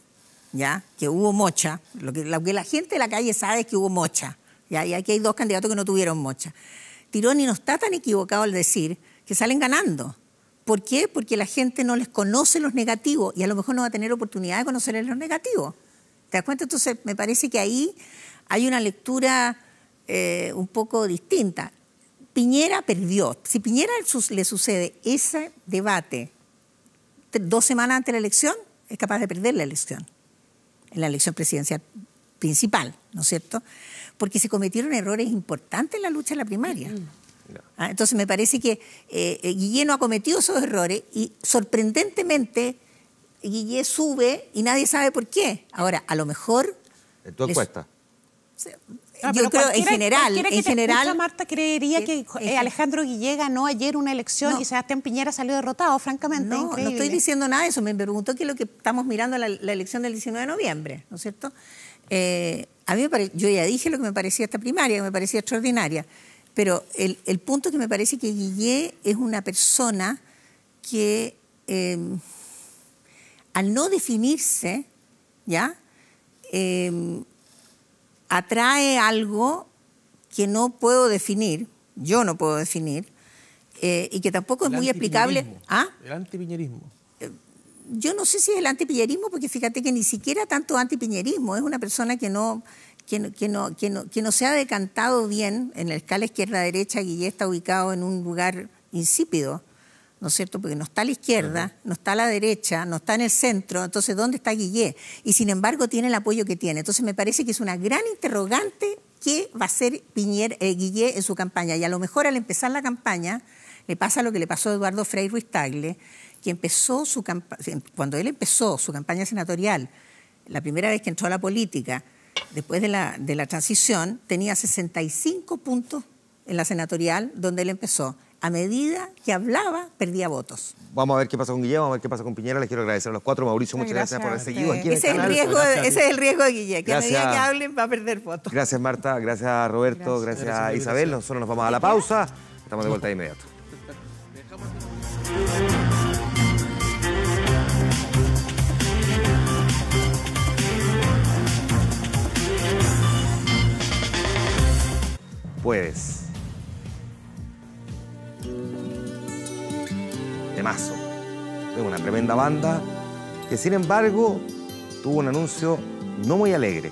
¿ya? Que hubo mocha, lo que la gente de la calle sabe es que hubo mocha, ¿ya? Y aquí hay dos candidatos que no tuvieron mocha. Tironi no está tan equivocado al decir que salen ganando. ¿Por qué? Porque la gente no les conoce los negativos y a lo mejor no va a tener oportunidad de conocerles los negativos. ¿Te das cuenta? Entonces, me parece que ahí hay una lectura un poco distinta. Piñera perdió. Si Piñera le sucede ese debate 2 semanas antes de la elección, es capaz de perder la elección, en la elección presidencial principal, ¿no es cierto? Porque se cometieron errores importantes en la lucha de la primaria. Entonces me parece que Guillé no ha cometido esos errores y sorprendentemente Guillé sube y nadie sabe por qué. Ahora, a lo mejor... ¿Tu encuesta? Yo creo en general... Escucha, Marta, creería que Alejandro Guillé ganó ayer una elección y Sebastián Piñera salió derrotado, francamente. No estoy diciendo nada de eso. Me preguntó qué es lo que estamos mirando la elección del 19 de noviembre, ¿no es cierto? A mí yo ya dije lo que me parecía esta primaria, que me parecía extraordinaria, pero el punto que me parece que Guillé es una persona que al no definirse, ¿ya? Atrae algo que no puedo definir, yo no puedo definir, y que tampoco es muy explicable. ¿Ah? El antipiñerismo. Yo no sé si es el antipiñerismo, porque fíjate que ni siquiera tanto antipiñerismo, es una persona que no se ha decantado bien en la escala izquierda-derecha. Guillé está ubicado en un lugar insípido, ¿no es cierto? Porque no está a la izquierda, no está a la derecha, no está en el centro. Entonces, ¿dónde está Guillé? Y sin embargo tiene el apoyo que tiene. Entonces me parece que es una gran interrogante qué va a hacer Guillé en su campaña. Y a lo mejor al empezar la campaña le pasa lo que le pasó a Eduardo Frei Ruiz-Tagle, que empezó cuando él empezó su campaña senatorial, la primera vez que entró a la política, después de la transición, tenía 65 puntos en la senatorial donde él empezó. A medida que hablaba, perdía votos. Vamos a ver qué pasa con Guillé, vamos a ver qué pasa con Piñera. Les quiero agradecer a los cuatro. Mauricio, muchas gracias por haber seguido aquí en el canal. Ese es el riesgo de Guillé, que a medida que hablen va a perder votos. Gracias, Marta. Gracias, Roberto. Gracias, Isabel. Nosotros nos vamos a la pausa. Estamos de vuelta de inmediato. Puedes. Temazo. Es una tremenda banda que, sin embargo, tuvo un anuncio no muy alegre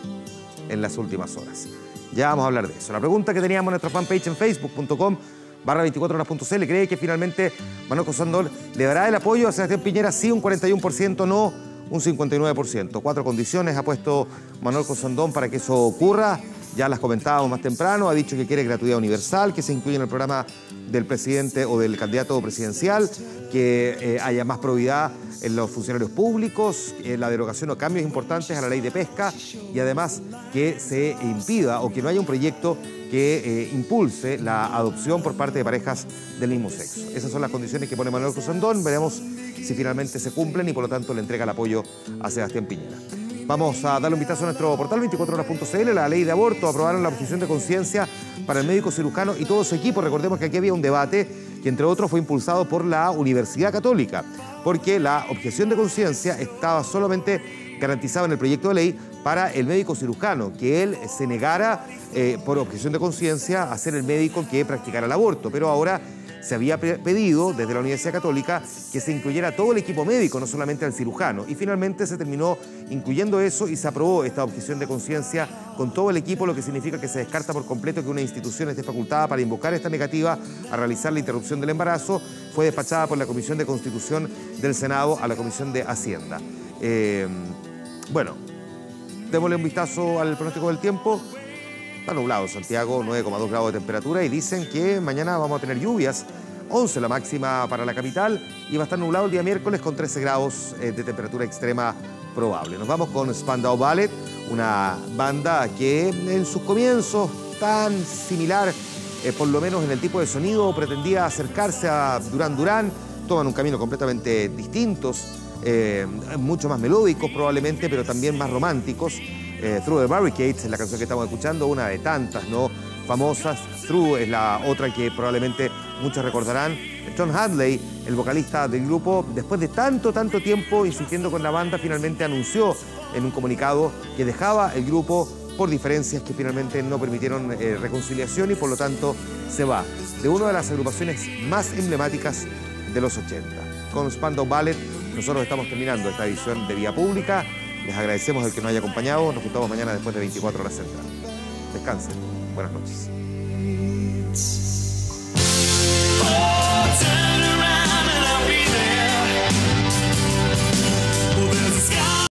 en las últimas horas. Ya vamos a hablar de eso. La pregunta que teníamos en nuestra fanpage en facebook.com/24horas.cl: ¿cree que finalmente Manuel José Andol le dará el apoyo a Sebastián Piñera? Sí, un 41%, no, un 59%. 4 condiciones ha puesto Manuel José para que eso ocurra. Ya las comentábamos más temprano. Ha dicho que quiere gratuidad universal, que se incluya en el programa del presidente o del candidato presidencial, que haya más probidad en los funcionarios públicos, la derogación o cambios importantes a la ley de pesca y además que se impida o que no haya un proyecto que impulse la adopción por parte de parejas del mismo sexo. Esas son las condiciones que pone Manuel José Andón. Veremos si finalmente se cumplen y por lo tanto le entrega el apoyo a Sebastián Piñera. Vamos a darle un vistazo a nuestro portal 24horas.cl. La ley de aborto, aprobaron la objeción de conciencia para el médico cirujano y todo su equipo. Recordemos que aquí había un debate que entre otros fue impulsado por la Universidad Católica, porque la objeción de conciencia estaba solamente garantizada en el proyecto de ley para el médico cirujano, que él se negara por objeción de conciencia a ser el médico que practicara el aborto. Pero ahora se había pedido desde la Universidad Católica que se incluyera todo el equipo médico, no solamente al cirujano. Y finalmente se terminó incluyendo eso y se aprobó esta objeción de conciencia con todo el equipo, lo que significa que se descarta por completo que una institución esté facultada para invocar esta negativa a realizar la interrupción del embarazo. Fue despachada por la Comisión de Constitución del Senado a la Comisión de Hacienda. Bueno, démosle un vistazo al pronóstico del tiempo. Está nublado Santiago, 9,2 grados de temperatura y dicen que mañana vamos a tener lluvias, 11 la máxima para la capital y va a estar nublado el día miércoles con 13 grados de temperatura extrema probable. Nos vamos con Spandau Ballet, una banda que en sus comienzos tan similar, por lo menos en el tipo de sonido, pretendía acercarse a Duran Duran, toman un camino completamente distintos, mucho más melódicos probablemente, pero también más románticos. Through the Barricades es la canción que estamos escuchando, una de tantas, ¿no?, famosas. Through es la otra que probablemente muchos recordarán. John Hadley, el vocalista del grupo, después de tanto tiempo insistiendo con la banda, finalmente anunció en un comunicado que dejaba el grupo por diferencias que finalmente no permitieron reconciliación y por lo tanto se va de una de las agrupaciones más emblemáticas de los 80. Con Spandau Ballet nosotros estamos terminando esta edición de Vía Pública. Les agradecemos el que nos haya acompañado. Nos juntamos mañana después de 24 horas central. Descansen. Buenas noches.